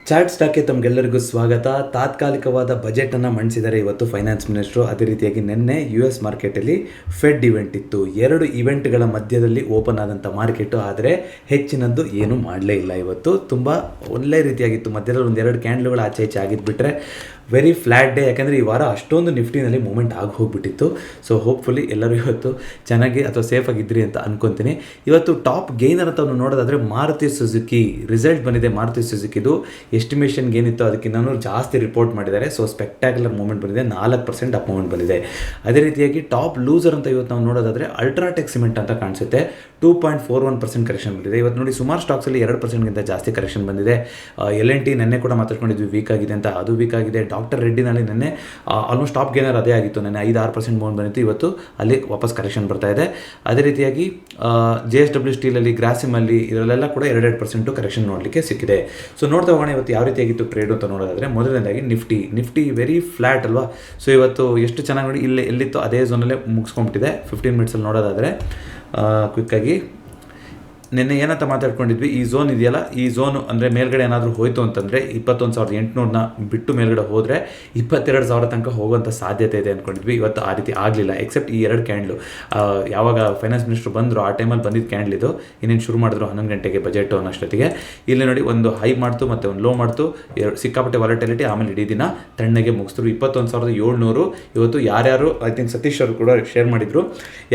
Chart ಸ್ಟಾಕ್ಗೆ ತಮಗೆಲ್ಲರಿಗೂ ಸ್ವಾಗತ. ತಾತ್ಕಾಲಿಕವಾದ ಬಜೆಟನ್ನು ಮಂಡಿಸಿದ್ದಾರೆ ಇವತ್ತು ಫೈನಾನ್ಸ್ ಮಿನಿಸ್ಟ್ರು. ಅದೇ ರೀತಿಯಾಗಿ ನಿನ್ನೆ US ಮಾರ್ಕೆಟಲ್ಲಿ ಫೆಡ್ ಇವೆಂಟ್ ಇತ್ತು. ಎರಡು ಇವೆಂಟ್ಗಳ ಮಧ್ಯದಲ್ಲಿ ಓಪನ್ ಆದಂಥ ಮಾರ್ಕೆಟು, ಆದರೆ ಹೆಚ್ಚಿನದ್ದು ಏನೂ ಮಾಡಲೇ ಇಲ್ಲ. ಇವತ್ತು ತುಂಬ ಒಳ್ಳೆ ರೀತಿಯಾಗಿತ್ತು. ಮಧ್ಯದಲ್ಲಿ ಒಂದೆರಡು ಕ್ಯಾಂಡ್ಲ್ಗಳು ಆಚೆ ಈಚೆ ಆಗಿದ್ಬಿಟ್ರೆ ವೆರಿ ಫ್ಲ್ಯಾಟ್ ಡೇ. ಯಾಕಂದರೆ ಈ ವಾರ ಅಷ್ಟೊಂದು ನಿಫ್ಟಿನಲ್ಲಿ ಮೂಮೆಂಟ್ ಆಗಿ ಹೋಗಿಬಿಟ್ಟಿತ್ತು. ಸೊ ಹೋಪ್ಫುಲಿ ಎಲ್ಲರೂ ಇವತ್ತು ಚೆನ್ನಾಗಿ ಅಥವಾ ಸೇಫಾಗಿದ್ರಿ ಅಂತ ಅನ್ಕೊತೀನಿ. ಇವತ್ತು ಟಾಪ್ ಗೇನರ್ ಅಂತ ನೋಡೋದಾದರೆ ಮಾರುತಿ ಸುಜುಕಿ ರಿಸಲ್ಟ್ ಬಂದಿದೆ. ಮಾರುತಿ ಸುಜುಕಿದು ಎಸ್ಟಿಮೇಷನ್ಗೆ ಏನಿತ್ತು ಅದಕ್ಕಿಂತ ಜಾಸ್ತಿ ರಿಪೋರ್ಟ್ ಮಾಡಿದ್ದಾರೆ. ಸೊ ಸ್ಪೆಕ್ಟ್ಯಾಕ್ಯುಲರ್ ಮೂವ್ಮೆಂಟ್ ಬಂದಿದೆ, 4% ಅಪ್ ಮೂವ್ಮೆಂಟ್ ಬಂದಿದೆ. ಅದೇ ರೀತಿಯಾಗಿ ಟಾಪ್ ಲೂಸರ್ ಅಂತ ಇವತ್ತು ನಾವು ನೋಡೋದಾದರೆ ಅಲ್ಟ್ರಾಟೆಕ್ ಸಿಮೆಂಟ್ ಅಂತ ಕಾಣಿಸುತ್ತೆ. 2.41% ಕರೆಕ್ಷನ್ ಬಂದಿದೆ. ಇವತ್ತು ನೋಡಿ ಸುಮಾರು ಸ್ಟಾಕ್ಸಲ್ಲಿ 2%ಗಿಂತ ಜಾಸ್ತಿ ಕರೆಕ್ಷನ್ ಬಂದಿದೆ. L&T ನೆನ್ನೆ ಕೂಡ ಮಾತಾಡ್ಕೊಂಡಿದ್ವಿ ವೀಕ್ ಆಗಿದೆ ಅಂತ, ಅದು ವೀಕ್ ಆಗಿದೆ. ಡಾಕ್ಟರ್ ರೆಡ್ಡಿನಲ್ಲಿ ನೆನ್ನೆ ಆಲ್ಮೋಸ್ಟ್ ಟಾಪ್ ಗೇನರ್ ಅದೇ ಆಗಿತ್ತು. ನೆನ್ನೆ 5-6% ಮೂವ್ಮೆಂಟ್ ಬಂದಿತ್ತು. ಇವತ್ತು ಅಲ್ಲಿ ವಾಪಸ್ ಕರೆಕ್ಷನ್ ಬರ್ತಾ ಇದೆ. ಅದೇ ರೀತಿಯಾಗಿ JSW ಸ್ಟೀಲಲ್ಲಿ, ಗ್ರಾಸಿಮಲ್ಲಿ ಇದರಲ್ಲೆಲ್ಲ ಕೂಡ 2% ಕರೆಕ್ಷನ್ ನೋಡಲಿಕ್ಕೆ ಸಿಕ್ಕಿದೆ. ಸೊ ನೋಡ್ತಾ ಹೋಗೋಣ ಇವತ್ತು ಯಾವ ರೀತಿಯಾಗಿತ್ತು ಟ್ರೇಡ್ ಅಂತ ನೋಡೋದಾದರೆ, ಮೊದಲನೇದಾಗಿ ನಿಫ್ಟಿ ವೆರಿ ಫ್ಲ್ಯಾಟ್ ಅಲ್ವಾ. ಸೊ ಇವತ್ತು ಎಷ್ಟು ಚೆನ್ನಾಗಿ ನೋಡಿ ಇಲ್ಲಿ ಎಲ್ಲಿತ್ತು ಅದೇ ಝೋನಲ್ಲೇ ಮುಗಿಸ್ಕೊಂಡ್ಬಿಟ್ಟಿದೆ. 15 ಮಿನಿಟ್ಸಲ್ಲಿ ನೋಡೋದಾದರೆ ಕ್ವಿಕ್ಕಾಗಿ ನಿನ್ನೆ ಏನಂತ ಮಾತಾಡ್ಕೊಂಡಿದ್ವಿ, ಈ ಝೋನ್ ಇದೆಯಲ್ಲ, ಈ ಝೋನು ಅಂದರೆ ಮೇಲ್ಗಡೆ ಏನಾದರೂ ಹೋಯಿತು ಅಂತಂದರೆ 21,800ನ ಬಿಟ್ಟು ಮೇಲ್ಗಡೆ ಹೋದರೆ 22,000 ತನಕ ಹೋಗುವಂಥ ಸಾಧ್ಯತೆ ಇದೆ ಅಂದ್ಕೊಂಡಿದ್ವಿ. ಇವತ್ತು ಆ ರೀತಿ ಆಗಲಿಲ್ಲ. ಎಕ್ಸೆಪ್ಟ್ ಈ ಎರಡು ಕ್ಯಾಂಡ್ಲು ಯಾವಾಗ ಫೈನಾನ್ಸ್ ಮಿನಿಸ್ಟ್ರು ಬಂದರು ಆ ಟೈಮಲ್ಲಿ ಬಂದಿದ್ದು ಕ್ಯಾಂಡ್ಲ್ ಇದು. ಇನ್ನೇನು ಶುರು ಮಾಡಿದ್ರು 11 ಗಂಟೆಗೆ ಬಜೆಟ್ ಅನ್ನೋಷ್ಟೊತ್ತಿಗೆ. ಇಲ್ಲಿ ನೋಡಿ ಒಂದು ಹೈ ಮಾಡ್ತು ಮತ್ತು ಒಂದು ಲೋ ಮಾಡ್ತು, ಸಿಕ್ಕಾಪಟ್ಟೆ ವಾಲಟಿಲಿಟಿ. ಆಮೇಲೆ ಇಡೀ ದಿನ ತಣ್ಣಗೆ ಮುಗಿಸಿದ್ರು. 21,700 ಇವತ್ತು. ಯಾರ್ಯಾರು ಐ ಥಿಂಕ್ ಸತೀಶ್ ಅವರು ಕೂಡ ಶೇರ್ ಮಾಡಿದರು,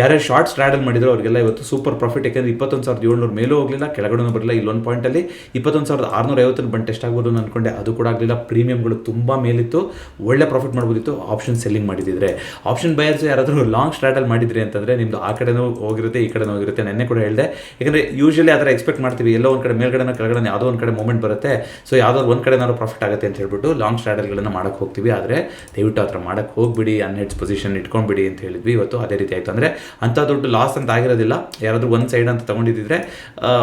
ಯಾರ್ಯಾರು ಶಾರ್ಟ್ ಸ್ಟ್ರಾಡಲ್ ಮಾಡಿದ್ರು ಅವರಿಗೆಲ್ಲ ಇವತ್ತು ಸೂಪರ್ ಪ್ರಾಫಿಟ್. ಯಾಕೆಂದರೆ 21,700 ಮೇಲೂ ಹೋಗಲಿಲ್ಲ, ಕೆಳಗಡೆ ಬರಲಿಲ್ಲ. ಇಲ್ಲೊಂದು ಪಾಯಿಂಟಲ್ಲಿ 21,650 ಬಂದು ಟೆಸ್ಟ್ ಆಗ್ಬೋದು ಅಂದ್ಕೊಂಡೆ, ಅದು ಕೂಡ ಆಗಲಿಲ್ಲ. ಪ್ರೀಮಿಯಮ್ಗಳು ತುಂಬ ಮೇಲಿತ್ತು, ಒಳ್ಳೆ ಪ್ರಾಫಿಟ್ ಮಾಡ್ಬೋದಿತ್ತು ಆಪ್ಷನ್ ಸೆಲ್ಲಿಂಗ್ ಮಾಡಿದ್ರೆ. ಆಪ್ಷನ್ ಬಯರ್ಸ್ ಯಾರಾದರೂ ಲಾಂಗ್ ಸ್ಟ್ರಾಟಲ್ ಮಾಡಿದ್ರಿ ಅಂತಂದರೆ ನಿಮ್ಮದು ಆ ಕಡೆನೂ ಹೋಗಿರುತ್ತೆ, ಈ ಕಡೆನೂ ಹೋಗಿರುತ್ತೆ. ನೆನ್ನೆ ಕೂಡ ಹೇಳಿದೆ, ಯಾಕಂದರೆ ಯೂಶಲಿ ಆ ಥರ ಎಕ್ಸ್ಪೆಕ್ಟ್ ಮಾಡ್ತೀವಿ, ಎಲ್ಲೋ ಒಂದು ಕಡೆ ಮೇಲ್ಗಡೆ ಕೆಳಗಡೆ ಯಾವುದೋ ಒಂದು ಕಡೆ ಮೂಮೆಂಟ್ ಬರುತ್ತೆ. ಸೊ ಯಾವುದಾದ್ರು ಒಂದು ಕಡೆ ಏನಾದ್ರು ಪ್ರಾಫಿಟ್ ಆಗುತ್ತೆ ಅಂತ ಹೇಳ್ಬಿಟ್ಟು ಲಾಂಗ್ ಸ್ಟ್ರಾಟಲ್ಗಳನ್ನು ಮಾಡೋಕ್ಕೆ ಹೋಗ್ತೀವಿ. ಆದರೆ ದಯವಿಟ್ಟು ಆ ಥರ ಮಾಡೋಕ್ಕೆ ಹೋಗ್ಬಿಡಿ, ಅನ್ಹೆಡ್ಜ್ ಪೊಸಿಷನ್ ಇಟ್ಕೊಂಡ್ಬಿಡಿ ಅಂತ ಹೇಳಿದ್ವಿ. ಇವತ್ತು ಅದೇ ರೀತಿ ಆಯಿತು. ಅಂದರೆ ಅಂಥ ದೊಡ್ಡ ಲಾಸ್ ಅಂತ ಆಗಿರೋದಿಲ್ಲ. ಯಾರಾದರೂ ಒಂದು ಸೈಡ್ ಅಂತ ತೊಗೊಂಡಿದ್ದಿದ್ರೆ,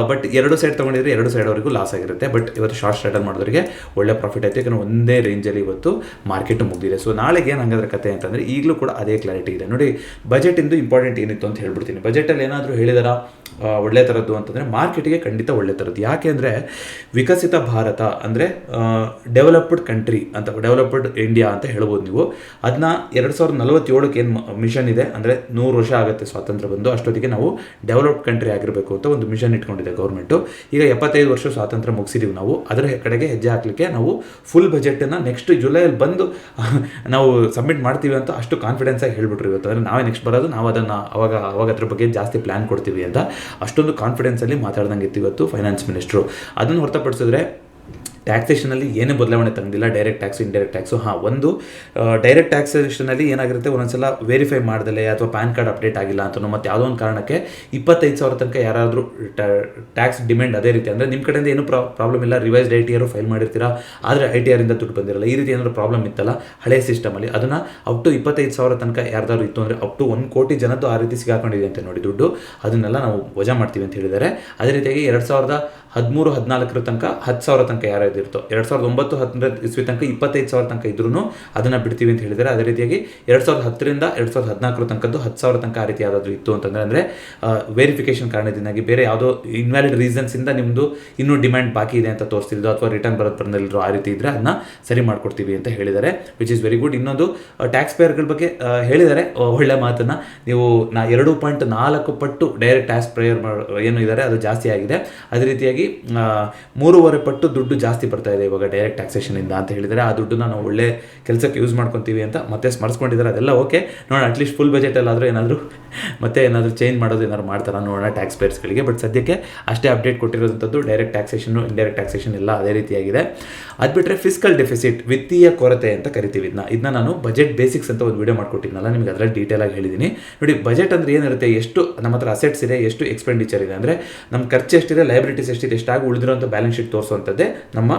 ಬಟ್ ಎರಡು ಸೈಡ್ ತೊಗೊಂಡಿದ್ರೆ ಎರಡು ಸೈಡ್ವರೆಗೂ ಲಾಸ್ ಆಗಿರುತ್ತೆ. ಬಟ್ ಇವತ್ತು ಶಾರ್ಟ್ ಸ್ಟ್ರಾಟಲ್ ಮಾಡಿದವರಿಗೆ ಒಳ್ಳೆ ಪ್ರಾಫಿಟ್ ಆಯಿತು, ಯಾಕಂದರೆ ಒಂದೇ ರೇಂಜಲ್ಲಿ ಇವತ್ತು ಮಾರ್ಕೆಟ್ ಮುಗಿದಿದೆ. ಸೊ ನಾಳೆಗೆ ಏನು ಹಂಗಾದ್ರೆ ಕತೆ ಅಂತಂದರೆ ಈಗಲೂ ಕೂಡ ಅದೇ ಕ್ಲಾರಿಟಿ ಇದೆ. ನೋಡಿ ಬಜೆಟಿಂದು ಇಂಪಾರ್ಟೆಂಟ್ ಏನಿತ್ತು ಅಂತ ಹೇಳ್ಬಿಡ್ತೀನಿ. ಬಜೆಟಲ್ಲಿ ಏನಾದರೂ ಹೇಳಿದಾರ ಒಳ್ಳೆ ಥರದ್ದು ಅಂತಂದರೆ ಮಾರ್ಕೆಟಿಗೆ ಖಂಡಿತ ಒಳ್ಳೆ ಥರದ್ದು. ಯಾಕೆ ಅಂದರೆ ವಿಕಸಿತ ಭಾರತ ಅಂದರೆ ಡೆವಲಪ್ಡ್ ಕಂಟ್ರಿ ಅಂತ, ಡೆವಲಪ್ಡ್ ಇಂಡಿಯಾ ಅಂತ ಹೇಳ್ಬೋದು ನೀವು. ಅದನ್ನ 2047ಕ್ಕೆ ಏನು ಮಿಷನ್ ಇದೆ ಅಂದರೆ 100 ವರ್ಷ ಆಗುತ್ತೆ ಸ್ವಾತಂತ್ರ್ಯ ಬಂದು, ಅಷ್ಟೊತ್ತಿಗೆ ನಾವು ಡೆವಲಪ್ಡ್ ಕಂಟ್ರಿ ಆಗಿರಬೇಕು ಅಂತ ಒಂದು ಮಿಷನ್ ಇಟ್ಕೊಂಡಿದೆ ಗೌರ್ಮೆಂಟು. ಈಗ 75 ವರ್ಷ ಸ್ವಾತಂತ್ರ್ಯ ಮುಗಿಸಿದೀವಿ ನಾವು. ಅದರ ಕಡೆಗೆ ಹೆಜ್ಜೆ ಹಾಕಲಿಕ್ಕೆ ನಾವು ಫುಲ್ ಬಜೆಟನ್ನು ನೆಕ್ಸ್ಟ್ ಜುಲೈಯಲ್ಲಿ ಬಂದು ನಾವು ಸಬ್ಮಿಟ್ ಮಾಡ್ತೀವಿ ಅಂತ ಅಷ್ಟು ಕಾನ್ಫಿಡೆನ್ಸಾಗಿ ಹೇಳ್ಬಿಟ್ರು ಇವತ್ತು. ಅಂದರೆ ನಾವೇ ನೆಕ್ಸ್ಟ್ ಬರೋದು, ನಾವು ಅದನ್ನು ಅವಾಗ ಅದ್ರ ಬಗ್ಗೆ ಜಾಸ್ತಿ ಪ್ಲ್ಯಾನ್ ಕೊಡ್ತೀವಿ ಅಂತ ಅಷ್ಟೊಂದು ಕಾನ್ಫಿಡೆನ್ಸಲ್ಲಿ ಮಾತಾಡ್ದಂಗೆ ಇತ್ತು ಇವತ್ತು ಫೈನಾನ್ಸ್ ಮಿನಿಸ್ಟ್ರು. ಅದನ್ನು ಹೊರತುಪಡಿಸಿದ್ರೆ ಟ್ಯಾಕ್ಸೇಷನಲ್ಲಿ ಏನೇ ಬದಲಾವಣೆ ತಂದಿಲ್ಲ. Direct tax, indirect tax. ಒಂದು ಡೈರೆಕ್ಟ್ ಟ್ಯಾಕ್ಸೇಷನಲ್ಲಿ ಏನಾಗಿರುತ್ತೆ, ಒಂದೊಂದ್ಸಲ ವೆರಿಫೈ ಮಾಡ್ದಲೆ ಅಥವಾ ಪ್ಯಾನ್ ಕಾರ್ಡ್ ಅಪ್ಡೇಟ್ ಆಗಿಲ್ಲ ಅಂತನೋ ಮತ್ತು ಯಾವುದೋ ಒಂದು ಕಾರಣಕ್ಕೆ 25,000 ತನಕ ಯಾರಾದರೂ ಟ್ಯಾಕ್ಸ್ ಡಿಮ್ಯಾಂಡ್ ಅದೇ ರೀತಿ ಅಂದರೆ ನಿಮ್ಮ ಕಡೆಯಿಂದ ಏನೂ ಪ್ರಾಬ್ಲಮ್ ಇಲ್ಲ, ರಿವೈಸ್ಡ್ ITR ಫೈಲ್ ಮಾಡಿರ್ತೀರಾ, ಆದರೆ ITRಯಿಂದ ದುಡ್ಡು ಬಂದಿರಲ್ಲ, ಈ ರೀತಿ ಏನಾದರೂ ಪ್ರಾಬ್ಲಮ್ ಇತ್ತಲ್ಲ ಹಳೆ ಸಿಸ್ಟಮಲ್ಲಿ, ಅದನ್ನು ಅಪ್ ಟು 25,000 ತನಕ ಯಾರ್ದಾದ್ರು ಇತ್ತು ಅಂದರೆ ಅಪ್ ಟು 1 ಕೋಟಿ ಜನದ್ದು ಆ ರೀತಿ ಸಿಗಾಕೊಂಡಿದೆ ಅಂತ ನೋಡಿ ದುಡ್ಡು. ಅದನ್ನೆಲ್ಲ ನಾವು ವಜಾ ಮಾಡ್ತೀವಿ ಅಂತ ಹೇಳಿದ್ದಾರೆ. ಅದೇ ರೀತಿಯಾಗಿ 2013-14 ತನಕ 10,000 ತನಕ ಯಾರು ಇದಿರ್ತೋ, 2009-10 ಇಸ್ವಿ ತನಕ 25,000 ತನಕ ಇದ್ರೂ ಅದನ್ನು ಬಿಡ್ತೀವಿ ಅಂತ ಹೇಳಿದ್ದಾರೆ. ಅದೇ ರೀತಿಯಾಗಿ 2010ರಿಂದ 2014 ತನಕದ್ದು 10,000 ತನಕ ಆ ರೀತಿ ಯಾವುದಾದ್ರೂ ಇತ್ತು ಅಂತಂದರೆ, ಅಂದರೆ ವೆರಿಫಿಕೇಷನ್ ಕಾರಣದಿಂದಾಗಿ ಬೇರೆ ಯಾವುದೋ ಇನ್ವ್ಯಾಲಿಡ್ ರೀಸನ್ಸಿಂದ ನಿಮ್ಮದು ಇನ್ನೂ ಡಿಮ್ಯಾಂಡ್ ಬಾಕಿ ಇದೆ ಅಂತ ತೋರಿಸ್ತಿದ್ದು ಅಥವಾ ರಿಟರ್ನ್ ಬಂದಿಲ್ಲರೋ ಆ ರೀತಿ ಇದ್ದರೆ ಅದನ್ನ ಸರಿ ಮಾಡ್ಕೊಡ್ತೀವಿ ಅಂತ ಹೇಳಿದ್ದಾರೆ, ವಿಚ್ ಇಸ್ ವೆರಿ ಗುಡ್. ಇನ್ನೊಂದು ಟ್ಯಾಕ್ಸ್ ಪೇಯರ್ಗಳ ಬಗ್ಗೆ ಹೇಳಿದ್ದಾರೆ ಒಳ್ಳೆ ಮಾತನ್ನು. ನೀವು 2.4 ಪಟ್ಟು ಡೈರೆಕ್ಟ್ ಟ್ಯಾಕ್ಸ್ ಪೇಯರ್ ಏನು ಇದ್ದಾರೆ ಅದು ಜಾಸ್ತಿ ಆಗಿದೆ. ಅದೇ ರೀತಿಯಾಗಿ 3.5 ಪಟ್ಟು ದುಡ್ಡು ಜಾಸ್ತಿ ಬರ್ತಾ ಇದೆ ಇವಾಗ ಡೈರೆಕ್ಟ್ ಟ್ಯಾಕ್ಸೇಷನಿಂದ ಅಂತ ಹೇಳಿದರೆ, ಆ ದುಡ್ಡನ್ನ ನಾವು ಒಳ್ಳೆ ಕೆಲಸಕ್ಕೆ ಯೂಸ್ ಮಾಡ್ಕೊತೀವಿ ಅಂತ ಮತ್ತೆ ಸ್ಮರಿಸ್ಕೊಂಡಿದ್ದಾರೆ. ಅದೆಲ್ಲ ಓಕೆ, ನೋಡೋಣ ಅಟ್ಲೀಸ್ಟ್ ಫುಲ್ ಬಜೆಟಲ್ಲಾದರೂ ಏನಾದರೂ ಚೇಂಜ್ ಮಾಡೋದು ಏನಾದ್ರು ಮಾಡ್ತಾರ ನೋಡೋಣ ಟ್ಯಾಕ್ಸ್ ಪೇಯರ್ಸ್ಗಳಿಗೆ. ಬಟ್ ಸದ್ಯಕ್ಕೆ ಅಷ್ಟೇ ಅಪ್ಡೇಟ್ ಕೊಟ್ಟಿರೋದಂಥದ್ದು. ಡೈರೆಕ್ಟ್ ಟ್ಯಾಕ್ಸೇಷನ್ನು, ಇಂಡೈರೆಕ್ಟ್ ಟ್ಯಾಕ್ಸೇಷನ್ ಎಲ್ಲ ಅದೇ ರೀತಿಯಾಗಿದೆ. ಅದು ಬಿಟ್ಟರೆ ಫಿಸ್ಕಲ್ ಡೆಫಿಸಿಟ್, ವಿತ್ತೀಯ ಕೊರತೆ ಅಂತ ಕರಿತೀವಿ ಇದನ್ನ ನಾನು ಬಜೆಟ್ ಬೇಸಿಕ್ಸ್ ಅಂತ ಒಂದು ವಿಡಿಯೋ ಮಾಡ್ಕೊಟ್ಟಿದ್ನಲ್ಲ ನಿಮಗೆ, ಅದರಲ್ಲಿ ಡೀಟೇಲಾಗಿ ಹೇಳಿದ್ದೀನಿ. ನೋಡಿ ಬಜೆಟ್ ಅಂದರೆ ಏನಿರುತ್ತೆ, ಎಷ್ಟು ನಮ್ಮ ಹತ್ರ ಅಸೆಟ್ಸ್ ಇದೆ, ಎಷ್ಟು ಎಕ್ಸ್ಪೆಂಡಿಚರ್ ಇದೆ, ಅಂದರೆ ನಮ್ಮ ಖರ್ಚು ಎಷ್ಟಿದೆ, ಲೈಬಿಲಿಟೀಸ್ ಎಷ್ಟಿದೆ, ಎಷ್ಟಾಗಿ ಉಳಿದಿರೋಂಥ ಬ್ಯಾಲೆನ್ಸ್ ಶೀಟ್ ತೋರಿಸುವಂಥದ್ದೇ ನಮ್ಮ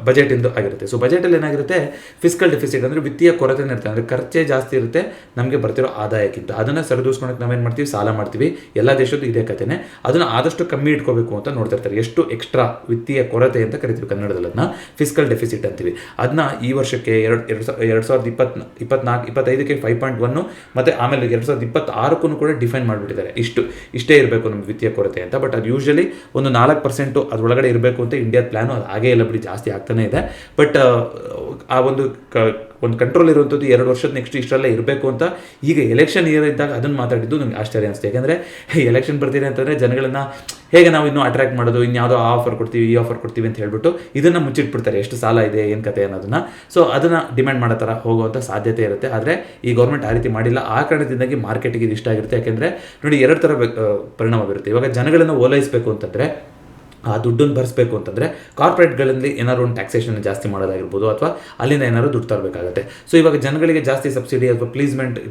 ಬಜೆಟಿಂದು ಆಗಿರುತ್ತೆ. ಸೊ ಬಜೆಟಲ್ಲಿ ಏನಾಗಿರುತ್ತೆ, ಫಿಸ್ಕಲ್ ಡೆಫಿಸಿಟ್ ಅಂದರೆ ವಿತ್ತೀಯ ಕೊರತೆ ಇರುತ್ತೆ, ಅಂದರೆ ಖರ್ಚೇ ಜಾಸ್ತಿ ಇರುತ್ತೆ ನಮಗೆ ಬರ್ತಿರೋ ಆದಾಯಕ್ಕಿಂತ. ಅದನ್ನು ಸರಿದೂಸ್ಕೊಳಕ್ಕೆ ನಾವೇನು ಮಾಡ್ತೀವಿ, ಸಾಲ ಮಾಡ್ತೀವಿ. ಎಲ್ಲ ದೇಶದ್ದು ಇದೇ ಕಥೆನೇ. ಅದನ್ನು ಆದಷ್ಟು ಕಮ್ಮಿ ಇಟ್ಕೋಬೇಕು ಅಂತ ನೋಡ್ತಾ ಇರ್ತಾರೆ. ಎಷ್ಟು ಎಕ್ಸ್ಟ್ರಾ ವಿತ್ತೀಯ ಕೊರತೆ ಅಂತ ಕರಿತೀವಿ ಕನ್ನಡದಲ್ಲಿ, ಅದನ್ನ ಫಿಸ್ಕಲ್ ಡೆಫಿಸಿಟ್ ಅಂತೀವಿ. ಅದನ್ನ ಈ ವರ್ಷಕ್ಕೆ 2024-25ಕ್ಕೆ 5.1 ಮತ್ತು ಆಮೇಲೆ 2026ಕ್ಕೂ ಕೂಡ ಡಿಫೈನ್ ಮಾಡಿಬಿಟ್ಟಿದ್ದಾರೆ. ಇಷ್ಟೇ ಇರಬೇಕು ನಮ್ಮ ವಿತ್ತೀಯ ಕೊರತೆ ಅಂತ. ಬಟ್ ಅದು ಯೂಶಲಿ ಒಂದು 4% ಅದರೊಳಗಡೆ ಇರಬೇಕು ಅಂತ ಇಂಡಿಯಾದ ಪ್ಲಾನು. ಅದು ಹಾಗೇ ಎಲ್ಲ ಬಿಡಿ, ಜಾಸ್ತಿ ಆಗ್ತಾನೆ ಇದೆ. ಬಟ್ ಆ ಒಂದು ಕಂಟ್ರೋಲ್ ಇರುವಂಥದ್ದು 2 ವರ್ಷದ ನೆಕ್ಸ್ಟ್ ಇಷ್ಟರಲ್ಲೇ ಇರಬೇಕು ಅಂತ ಈಗ ಎಲೆಕ್ಷನ್ ಇಯರ್ ಇದ್ದಾಗ ಅದನ್ನು ಮಾತಾಡಿದ್ದು ನನಗೆ ಆಶ್ಚರ್ಯ ಅನಿಸ್ತು. ಯಾಕೆಂದರೆ ಎಲೆಕ್ಷನ್ ಬರ್ತಿದೆ ಅಂತಂದರೆ ಜನಗಳನ್ನು ಹೇಗೆ ನಾವು ಇನ್ನೂ ಅಟ್ರಾಕ್ಟ್ ಮಾಡೋದು, ಇನ್ಯಾವುದೋ ಆ ಆಫರ್ ಕೊಡ್ತೀವಿ ಈ ಆಫರ್ ಕೊಡ್ತೀವಿ ಅಂತ ಹೇಳ್ಬಿಟ್ಟು ಇದನ್ನು ಮುಚ್ಚಿಟ್ಬಿಡ್ತಾರೆ, ಎಷ್ಟು ಸಾಲ ಇದೆ ಏನು ಕತೆ ಅನ್ನೋದನ್ನು. ಸೊ ಅದನ್ನು ಡಿಮ್ಯಾಂಡ್ ಮಾಡೋ ಥರ ಹೋಗುವಂಥ ಸಾಧ್ಯತೆ ಇರುತ್ತೆ. ಆದರೆ ಈ ಗೌರ್ಮೆಂಟ್ ಆ ರೀತಿ ಮಾಡಿಲ್ಲ. ಆ ಕಾರಣದಿಂದಾಗಿ ಮಾರ್ಕೆಟಿಗೆ ಇದು ಇಷ್ಟ ಆಗಿರುತ್ತೆ. ಯಾಕೆಂದರೆ ನೋಡಿ 2 ಥರ ಪರಿಣಾಮ ಬೀರುತ್ತೆ. ಇವಾಗ ಜನಗಳನ್ನು ಓಲೈಸಬೇಕು ಅಂತಂದರೆ, ಆ ದುಡ್ಡನ್ನು ಭರಿಸಬೇಕು ಅಂತಂದರೆ ಕಾರ್ಪೊರೇಟ್ಗಳಲ್ಲಿ ಏನಾದ್ರು ಒಂದು ಟ್ಯಾಕ್ಸೇಷನ್ ಜಾಸ್ತಿ ಮಾಡೋದಾಗಿರ್ಬೋದು, ಅಥವಾ ಅಲ್ಲಿಂದ ಏನಾದ್ರು ದುಡ್ಡು ತರಬೇಕಾಗುತ್ತೆ. ಸೊ ಇವಾಗ ಜನಗಳಿಗೆ ಜಾಸ್ತಿ ಸಬ್ಸಿಡಿ ಅಥವಾ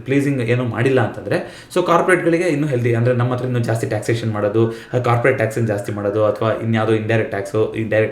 ಪ್ಲೀಸಿಂಗ್ ಏನೂ ಮಾಡಿಲ್ಲ ಅಂತಂದರೆ, ಸೊ ಕಾರ್ಪೊರೇಟ್ಗಳಿಗೆ ಇನ್ನೂ ಹೆಲ್ದಿ, ಅಂದರೆ ನಮ್ಮ ಹತ್ರ ಇನ್ನೂ ಜಾಸ್ತಿ ಟ್ಯಾಕ್ಸೇಷನ್ ಮಾಡೋದು, ಕಾರ್ಪೊರೇಟ್ ಟ್ಯಾಕ್ಸನ್ನು ಜಾಸ್ತಿ ಮಾಡೋದು, ಅಥವಾ ಇನ್ಯಾವುದೋ ಇಂಡೈರೆಕ್ಟ್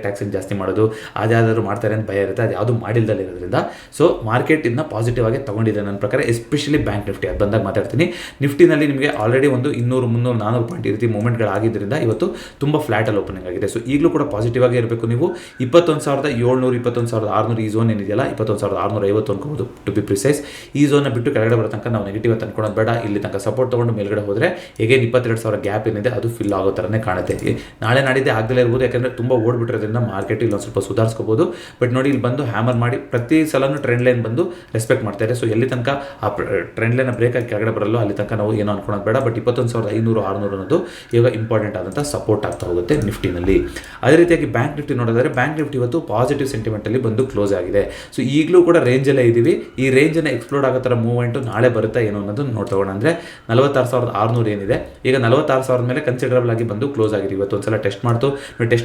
ಟ್ಯಾಕ್ಸನ್ನು ಜಾಸ್ತಿ ಮಾಡೋದು, ಅದ್ಯಾವುದಾದ್ರು ಮಾಡ್ತಾರೆ ಅಂತ ಭಯ ಇರುತ್ತೆ. ಅದು ಯಾವುದು ಮಾಡಿಲ್ದಲ್ಲಿರೋದ್ರಿಂದ ಸೊ ಮಾರ್ಕೆಟ್ ಇದನ್ನ ಪಾಸಿಟಿವ್ ಆಗಿ ತೊಗೊಂಡಿದೆ ನನ್ನ ಪ್ರಕಾರ. ಎಸ್ಪೆಷಲಿ ಬ್ಯಾಂಕ್ ನಿಫ್ಟಿ, ಅದು ಬಂದಾಗ ಮಾತಾಡ್ತೀನಿ. ನಿಫ್ಟಿನಲ್ಲಿ ನಿಮಗೆ ಆಲ್ರೆಡಿ ಒಂದು 200, 300, 400 ಪಾಯಿಂಟ್ ಈ ರೀತಿ ಮೂವ್ಮೆಂಟ್ಗಳಾಗಿದ್ದರಿಂದ ಇವತ್ತು ತುಂಬ ಫ್ಲಾಟಲ್ಲಿ ಓಪನಿಂಗ್ ಆಗಿದೆ. ಸೊ ಈಗಲೂ ಕೂಡ ಪಾಸಿಟಿವ್ ಆಗಿ ಇರಬೇಕು. ನೀವು 21,700, 21,600 ಈ ಝೋನ್ ಏನಿದೆಯಲ್ಲ, 21,650 ಅನ್ಕೋಬಹುದು ಟು ಬಿ ಪ್ರಿಸೈಸ್. ಈ ಝೋನ್ನ ಬಿಟ್ಟು ಕೆಳಗಡೆ ಬರೋ ತನಕ ನಾವು ನೆಗೆಟಿವ್ ಅಂತ ಅನ್ಕೊಳ್ಳೋದು ಬೇಡ. ಇಲ್ಲಿ ತನಕ ಸಪೋರ್ಟ್ ತೊಗೊಂಡು ಮೇಲ್ಗಡೆ ಹೋದರೆ ಹೇಗೆ 22,000 ಗ್ಯಾಪ್ ಏನಿದೆ ಅದು ಫಿಲ್ ಆಗೋ ಥರನೇ ಕಾಣುತ್ತೆ. ನಾಳೆ ನಾಡಿದ್ದೇ ಆಗದಲ್ಲೇ ಇರ್ಬೋದು, ಯಾಕಂದರೆ ತುಂಬ ಓಡ್ಬಿಟ್ಟಿರೋದ್ರಿಂದ ಮಾರ್ಕೆಟ್ ಇಲ್ಲೊಂದು ಸ್ವಲ್ಪ ಸುಧಾರಿಸ್ಕೋಬೋದು. ಬಟ್ ನೋಡಿ, ಇಲ್ಲಿ ಬಂದು ಹ್ಯಾಮರ್ ಮಾಡಿ ಪ್ರತಿ ಸಲನೂ ಟ್ರೆಂಡ್ ಲೈನ್ ಬಂದು ರೆಸ್ಪೆಕ್ಟ್ ಮಾಡ್ತಾರೆ. ಸೊ ಎಲ್ಲಿ ತನಕ ಆ ಟ್ರೆಂಡ್ ಲೈನ್ ಬ್ರೇಕ್ ಆಗಿ ಕೆಳಗಡೆ ಬರಲ್ಲೋ ಅಲ್ಲಿ ತನಕ ನಾವು ಏನೋ ಅನ್ಕೊಳ್ಳೋದು ಬೇಡ. ಬಟ್ 21,500, 600 ಅನ್ನೋದು ಇವಾಗ ಇಂಪಾರ್ಟೆಂಟ್ ಆದಂಥ ಸಪೋರ್ಟ್ ಆಗ್ತಾ ಹೋಗುತ್ತೆ ನಿಫ್ಟಿನಲ್ಲಿ. ಅದೇ ರೀತಿಯಾಗಿ ಬ್ಯಾಂಕ್ ನಿಫ್ಟಿ ನೋಡಿದರೆ, ಬ್ಯಾಂಕ್ ನಿಫ್ಟಿ ಇವತ್ತು ಪಾಸಿಟಿವ್ ಸೆಂಟಿಮೆಂಟಲ್ಲಿ ಬಂದು ಕ್ಲೋಸ್ ಆಗಿದೆ. ಸೊ ಈಗಲೂ ಕೂಡ ರೇಂಜಲ್ಲೇ ಇದ್ದೀವಿ. ಈ ರೇಂಜನ್ನು ಎಕ್ಸ್ಪ್ಲೋರ್ ಆಗೋ ಥರ ಮೂವ್ಮೆಂಟು ನಾಳೆ ಬರುತ್ತಾ ಏನೋ ಅನ್ನೋದನ್ನು ನೋಡ್ತಗೋಣ. ಅಂದರೆ 46,600 ಏನಿದೆ, ಈಗ 46,000 ಮೇಲೆ ಕನ್ಸಿಡರಬಲ್ ಆಗಿ ಬಂದು ಕ್ಲೋಸ್ ಆಗಿದೆ. ಇವತ್ತು ಒಂದ್ಸಲ ಟೆಸ್ಟ್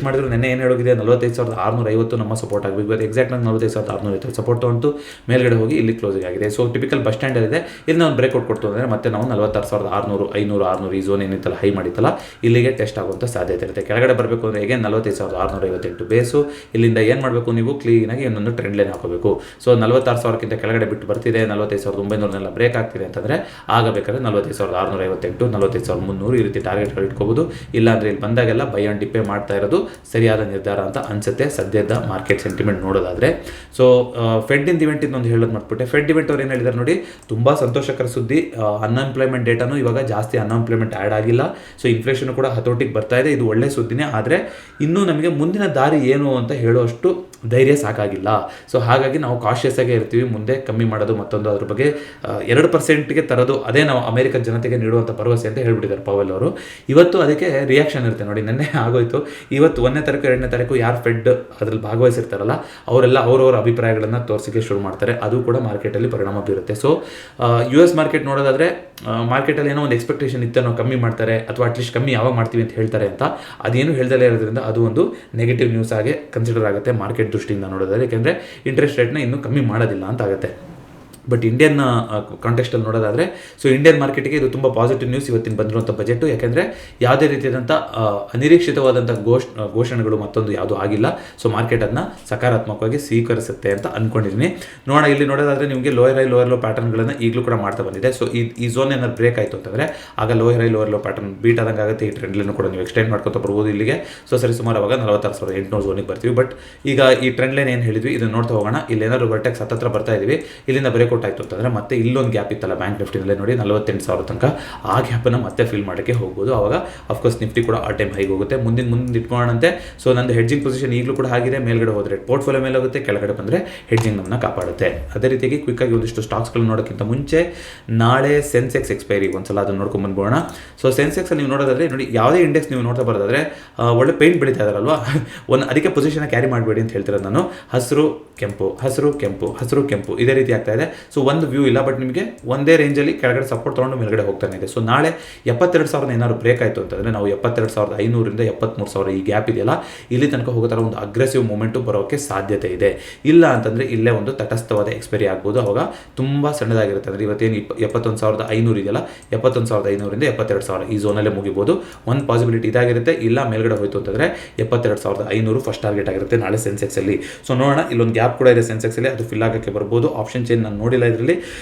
ಮಾಡಿದ್ರು ನೆನ್ನೆ ಏನು ಹೇಳೋಗಿದೆ, 45,650 ನಮ್ಮ ಸಪೋರ್ಟ್ ಆಗಬೇಕು. ಇವತ್ತು ಎಕ್ಸಾಕ್ಟಾಗಿ 45,650 ಸಪೋರ್ಟ್ ತೊಗೊಂಡು ಮೇಲ್ಗಡೆ ಹೋಗಿ ಇಲ್ಲಿ ಕ್ಲೋಸಿಂಗ್ ಆಗಿದೆ. ಸೊ ಟಿಪಿಕಲ್ ಬಸ್ ಸ್ಟ್ಯಾಂಡಲ್ಲಿದೆ. ಇಲ್ಲಿ ನಾವು ಬ್ರೇಕ್ಔಟ್ ಕೊಡ್ತು ಅಂದರೆ ಮತ್ತೆ ನಾವು 46,600, 500, 600 ಈ ಝೋನ್ ಏನಿತ್ತಲ್ಲ, ಹೈ ಮಾಡಿತ್ತಲ್ಲ, ಇಲ್ಲಿಗೆ ಟೆಸ್ಟ್ ಆಗುವಂಥ ಸಾಧ್ಯತೆ ಇರುತ್ತೆ. ಕೆಳಗಡೆ ಬರಬೇಕು ಅಂದರೆ ಹೇಗೆ 45,658 ಬೇಸು. ಇಲ್ಲಿಂದ ಏನು ಮಾಡಬೇಕು, ನೀವು ಕ್ಲೀನಾಗಿ ಇನ್ನೊಂದು ಟ್ರೆಂಡ್ ಲೈನ್ ಹಾಕೋಬೇಕು. ಸೊ 46,000ಕ್ಕಿಂತ ಕೆಳಗಡೆ ಬಿಟ್ಟು ಬರ್ತಿದೆ, 45,900 ಬ್ರೇಕ್ ಆಗ್ತಿದೆ ಅಂತಂದರೆ ಆಗ ಬೇಕಾದ್ರೆ 45,658, 45,300 ಈ ರೀತಿ ಟಾರ್ಗೆಟ್ಗಳು ಇಟ್ಕೋಬೋದು. ಇಲ್ಲಾಂದರೆ ಇಲ್ಲಿ ಬಂದಾಗೆಲ್ಲ ಬೈ ಆನ್ ಡಿಪೇ ಮಾಡ್ತಾ ಇರೋದು ಸರಿಯಾದ ನಿರ್ಧಾರ ಅಂತ ಅನ್ಸುತ್ತೆ ಸದ್ಯದ ಮಾರ್ಕೆಟ್ ಸೆಂಟಿಮೆಂಟ್ ನೋಡೋದಾದರೆ. ಸೊ ಫೆಡ್ ಇವೆಂಟ್ ಇನ್ನೊಂದು ಹೇಳೋದು ಮಾಡ್ಬಿಟ್ಟೆ. ಫೆಡ್ ಇವೆಂಟ್ ಅವ್ರು ಏನು ಹೇಳಿದ್ದಾರೆ ನೋಡಿ, ತುಂಬ ಸಂತೋಷಕರ ಸುದ್ದಿ. ಅನ್ಎಂಪ್ಲಾಯ್ಮೆಂಟ್ ಡೇಟಾನು ಇವಾಗ ಜಾಸ್ತಿ ಅನ್ಎಂಪ್ಲಾಯ್ಮೆಂಟ್ ಆ್ಯಡ್ ಆಗಿಲ್ಲ. ಸೊ ಇನ್ಫ್ಲೇಷನ್ ಕೂಡ ಹತೋಟಿಗೆ ಬರ್ತಾ ಇದೆ. ಇದು ಒಳ್ಳೆ ಸುದ್ದಿನೇ. ಆದರೆ ಇನ್ನೂ ನಮಗೆ ಮುಂದಿನ ದಾರಿ ಏನು ಅಂತ ಹೇಳುವಷ್ಟು ಧೈರ್ಯ ಸಾಕಾಗಿಲ್ಲ. ಸೊ ಹಾಗಾಗಿ ನಾವು ಕಾಶಿಯಸ್ ಆಗೇ ಇರ್ತೀವಿ. ಮುಂದೆ ಕಮ್ಮಿ ಮಾಡೋದು ಮತ್ತೊಂದು, ಅದ್ರ ಬಗ್ಗೆ 2%ಗೆ ತರೋದು, ಅದೇ ನಾವು ಅಮೆರಿಕದ ಜನತೆಗೆ ನೀಡುವಂಥ ಭರವಸೆ ಅಂತ ಹೇಳ್ಬಿಟ್ಟಿದ್ದಾರೆ ಪವೆಲ್ ಅವರು. ಇವತ್ತು ಅದಕ್ಕೆ ರಿಯಾಕ್ಷನ್ ಇರುತ್ತೆ ನೋಡಿ. ನೆನ್ನೆ ಆಗೋಯ್ತು. ಇವತ್ತು 1ನೇ ತಾರೀಕು 2ನೇ ತಾರೀಕು ಯಾರು ಫೆಡ್ ಅದ್ರಲ್ಲಿ ಭಾಗವಹಿಸಿರ್ತಾರಲ್ಲ ಅವರೆಲ್ಲ ಅವರವರ ಅಭಿಪ್ರಾಯಗಳನ್ನು ತೋರಿಸಿಕೆ ಶುರು ಮಾಡ್ತಾರೆ. ಅದು ಕೂಡ ಮಾರ್ಕೆಟಲ್ಲಿ ಪರಿಣಾಮ ಬೀರುತ್ತೆ. ಸೊ US ಮಾರ್ಕೆಟ್ ನೋಡೋದಾದರೆ, ಮಾರ್ಕೆಟಲ್ಲಿ ಏನೋ ಒಂದು ಎಕ್ಸ್ಪೆಕ್ಟೇಷನ್ ಇತ್ತು, ನಾವು ಕಮ್ಮಿ ಮಾಡ್ತಾರೆ ಅಥವಾ ಅಟ್ಲೀಸ್ಟ್ ಕಮ್ಮಿ ಯಾವಾಗ ಮಾಡ್ತೀವಿ ಅಂತ ಹೇಳ್ತಾರೆ ಅಂತ. ಅದೇನು ಹೇಳ್ದಲೇ ಇರೋದ್ರಿಂದ ಅದು ಒಂದು ನೆಗೆಟಿವ್ ನ್ಯೂಸ್ ಆಗಿ ಕನ್ಸಿಡರ್ ಆಗುತ್ತೆ ಮಾರ್ಕೆಟ್ ದೃಷ್ಟಿಯಿಂದ ನೋಡೋದಾದ್ರೆ. ಯಾಕೆಂದರೆ ಇಂಟ್ರೆಸ್ಟ್ ರೇಟ್ನ ಇನ್ನೂ ಕಮ್ಮಿ ಮಾಡೋದಿಲ್ಲ ಅಂತ ಆಗುತ್ತೆ. ಬಟ್ ಇಂಡಿಯನ್ ಕಾಂಟೆಕ್ಸ್ಟಲ್ಲಿ ನೋಡೋದಾದರೆ, ಸೊ ಇಂಡಿಯನ್ ಮಾರ್ಕೆಟಿಗೆ ಇದು ತುಂಬ ಪಾಸಿಟಿವ್ ನ್ಯೂಸ್ ಇವತ್ತಿನ ಬಂದಿರುವಂಥ ಬಜೆಟು. ಯಾಕೆಂದರೆ ಯಾವುದೇ ರೀತಿಯಾದಂಥ ಅನಿರೀಕ್ಷಿತವಾದಂಥ ಘೋಷಣೆಗಳು ಮತ್ತೊಂದು ಯಾವುದೂ ಆಗಿಲ್ಲ. ಸೊ ಮಾರ್ಕೆಟ್ ಅದನ್ನ ಸಕಾರಾತ್ಮಕವಾಗಿ ಸ್ವೀಕರಿಸುತ್ತೆ ಅಂತ ಅಂದ್ಕೊಂಡಿದ್ದೀನಿ. ಇಲ್ಲಿ ನೋಡೋದಾದರೆ ನಿಮಗೆ ಲೋಯರ್ ಹೈ ಲೋಯರ್ ಲೋ ಪ್ಯಾಟರ್ನ್ಗಳನ್ನು ಈಗಲೂ ಕೂಡ ಮಾಡ್ತಾ ಬಂದಿದೆ. ಸೊ ಈ ಝೋನ್ ಏನಾದ್ರು ಬ್ರೇಕ್ ಆಯಿತು ಅಂತಂದರೆ ಆಗ lower high lower low pattern beat ಆದಂಗೆ ಆಗುತ್ತೆ. ಈ ಟ್ರೆಂಡ್ಲನ್ನು ಕೂಡ ನೀವು ಎಕ್ಸ್ಟೆಂಡ್ ಮಾಡ್ಕೊತಾ ಬರ್ಬೋದು ಇಲ್ಲಿಗೆ. ಸೊ ಸರಿ ಸುಮಾರು ಅವಾಗ 46,800 ಝೋನಿಗೆ ಬರ್ತೀವಿ. ಬಟ್ ಈಗ ಈ ಟ್ರೆಂಡ್ ಲೈನ್ ಏನು ಹೇಳಿದ್ವಿ ಇದನ್ನು ನೋಡ್ತಾ ಹೋಗೋಣ. ಇಲ್ಲಿ ಏನಾದ್ರು ವರ್ಟೆಕ್ಸ್ ಹತ್ತಿರ ಬರ್ತಾ ಇದ್ದೀವಿ, ಇಲ್ಲಿಂದ ಬ್ರೇಕ್ ಆಯಿತು ಅಂತಂದರೆ ಮತ್ತೆ ಇಲ್ಲೊಂದು ಗ್ಯಾಪ್ ಇತ್ತಲ್ಲ ಬ್ಯಾಂಕ್ ನಿಫ್ಟಿನಲ್ಲೇ ನೋಡಿ 48,000 ತನಕ, ಆ ಗ್ಯಾಪನ್ನು ಮತ್ತೆ ಫಿಲ್ ಮಾಡೋಕ್ಕೆ ಹೋಗ್ಬೋದು. ಆವಾಗ ಅಫ್ಕೋರ್ಸ್ ನಿಫ್ಟಿ ಕೂಡ ಆ ಟೈಮ್ ಹೈಗೆ ಹೋಗುತ್ತೆ. ಮುಂದೆ ಇಟ್ಕೊಳ್ಳೋಣಂತೆ. ಸೊ ನಂದು ಹೆಡ್ಜಿಂಗ್ ಪೊಸಿಷನ್ ಈಗಲೂ ಕೂಡ ಆಗಿದೆ. ಮೇಲ್ಗಡೆ ಹೋದರೆ ಪೋರ್ಟ್ಫೋಲಿಯೋ ಮೇಲೆ ಹೋಗುತ್ತೆ, ಕೆಳಗಡೆ ಬಂದರೆ ಹೆಡ್ಜಿಂಗ್ ನಮ್ಮನ್ನ ಕಾಪಾಡುತ್ತೆ. ಅದೇ ರೀತಿಯಾಗಿ ಕ್ವಿಕ್ಕಾಗಿ ಒಂದಿಷ್ಟು ಸ್ಟಾಕ್ಸ್ಗಳು ನೋಡೋಕ್ಕಿಂತ ಮುಂಚೆ ನಾಳೆ ಸೆನ್ಸೆಕ್ಸ್ ಎಕ್ಸ್ಪೈರಿ ಒಂದ್ಸಲ ಅದನ್ನು ನೋಡ್ಕೊಂಡು ಬಂದ್ಬೋಣ. ಸೊ ಸೆನ್ಸೆಕ್ಸ್ ನೀವು ನೋಡೋದಾದರೆ ನೋಡಿ, ಯಾವುದೇ ಇಂಡೆಕ್ಸ್ ನೀವು ನೋಡ್ತಾ ಬರೋದಾದರೆ ಒಳ್ಳೆ ಪೇಂಟ್ ಬೆಳೀತಾ ಇದಾರಲ್ವಾ, ಅದಕ್ಕೆ ಪೊಸಿಷನ್ ಕ್ಯಾರಿ ಮಾಡಬೇಡಿ ಅಂತ ಹೇಳ್ತಿರೋದು ನಾನು. ಹಸಿರು ಕೆಂಪು ಇದೇ ರೀತಿ ಆಗ್ತಾ ಇದೆ. ಸೊ ಒಂದು ವ್ಯೂ ಇಲ್ಲ, ಬಟ್ ನಿಮಗೆ ಒಂದೇ ರೇಂಜಲ್ಲಿ ಕೆಳಗಡೆ ಸಪೋರ್ಟ್ ತೊಗೊಂಡು ಮೇಲ್ಗಡೆ ಹೋಗ್ತಾನೆ ಇದೆ. ಸೊ ನಾಳೆ 72,000 ಏನಾದ್ರು ಬ್ರೇಕ್ ಆಯಿತು ಅಂತಂದರೆ ನಾವು 72,500ರಿಂದ 73,000 ಈ ಗ್ಯಾಪ್ ಇದೆಯಲ್ಲ, ಇಲ್ಲಿ ತನಕ ಹೋಗೋ ಥರ ಒಂದು ಅಗ್ರೆಸಿವ್ ಮೂಮೆಂಟು ಬರೋಕ್ಕೆ ಸಾಧ್ಯತೆ ಇದೆ. ಇಲ್ಲ ಅಂತಂದರೆ ಇಲ್ಲೇ ಒಂದು ತಟಸ್ಥವಾದ ಎಕ್ಸ್ಪೈರಿ ಆಗ್ಬೋದು. ಅವಾಗ ತುಂಬ ಸಣ್ಣದಾಗಿರುತ್ತೆ. ಅಂದರೆ ಇವತ್ತೇನು 71,500 ಇದೆಯಲ್ಲ, 71,500ರಿಂದ 72,000 ಈ ಝೋನಲ್ಲೇ ಮುಗಿಬೋದು. ಒಂದು ಪಾಸಿಬಿಲಿಟಿ ಇದಾಗಿರುತ್ತೆ. ಇಲ್ಲ ಮೇಲ್ಗಡೆ ಹೋಯಿತು ಅಂತಂದರೆ 72,500 ಫಸ್ಟ್ ಟಾರ್ಗೆಟ್ ಆಗಿರುತ್ತೆ ನಾಳೆ ಸೆನ್ಸೆಕ್ಸಲ್ಲಿ. ಸೊ ನೋಡೋಣ, ಇಲ್ಲೊಂದು ಗ್ಯಾಪ್ ಕೂಡ ಇದೆ ಸೆನ್ಸೆಕ್ಸಲ್ಲಿ, ಅದು ಫಿಲ್ ಆಗೋಕ್ಕೆ ಬರ್ಬೋದು. ಆಪ್ಷನ್ ಚೇಂಜ್ ನಾನು ನೋಡಿ ನೋಡಿಲ್ಲ ಇದರಲ್ಲಿ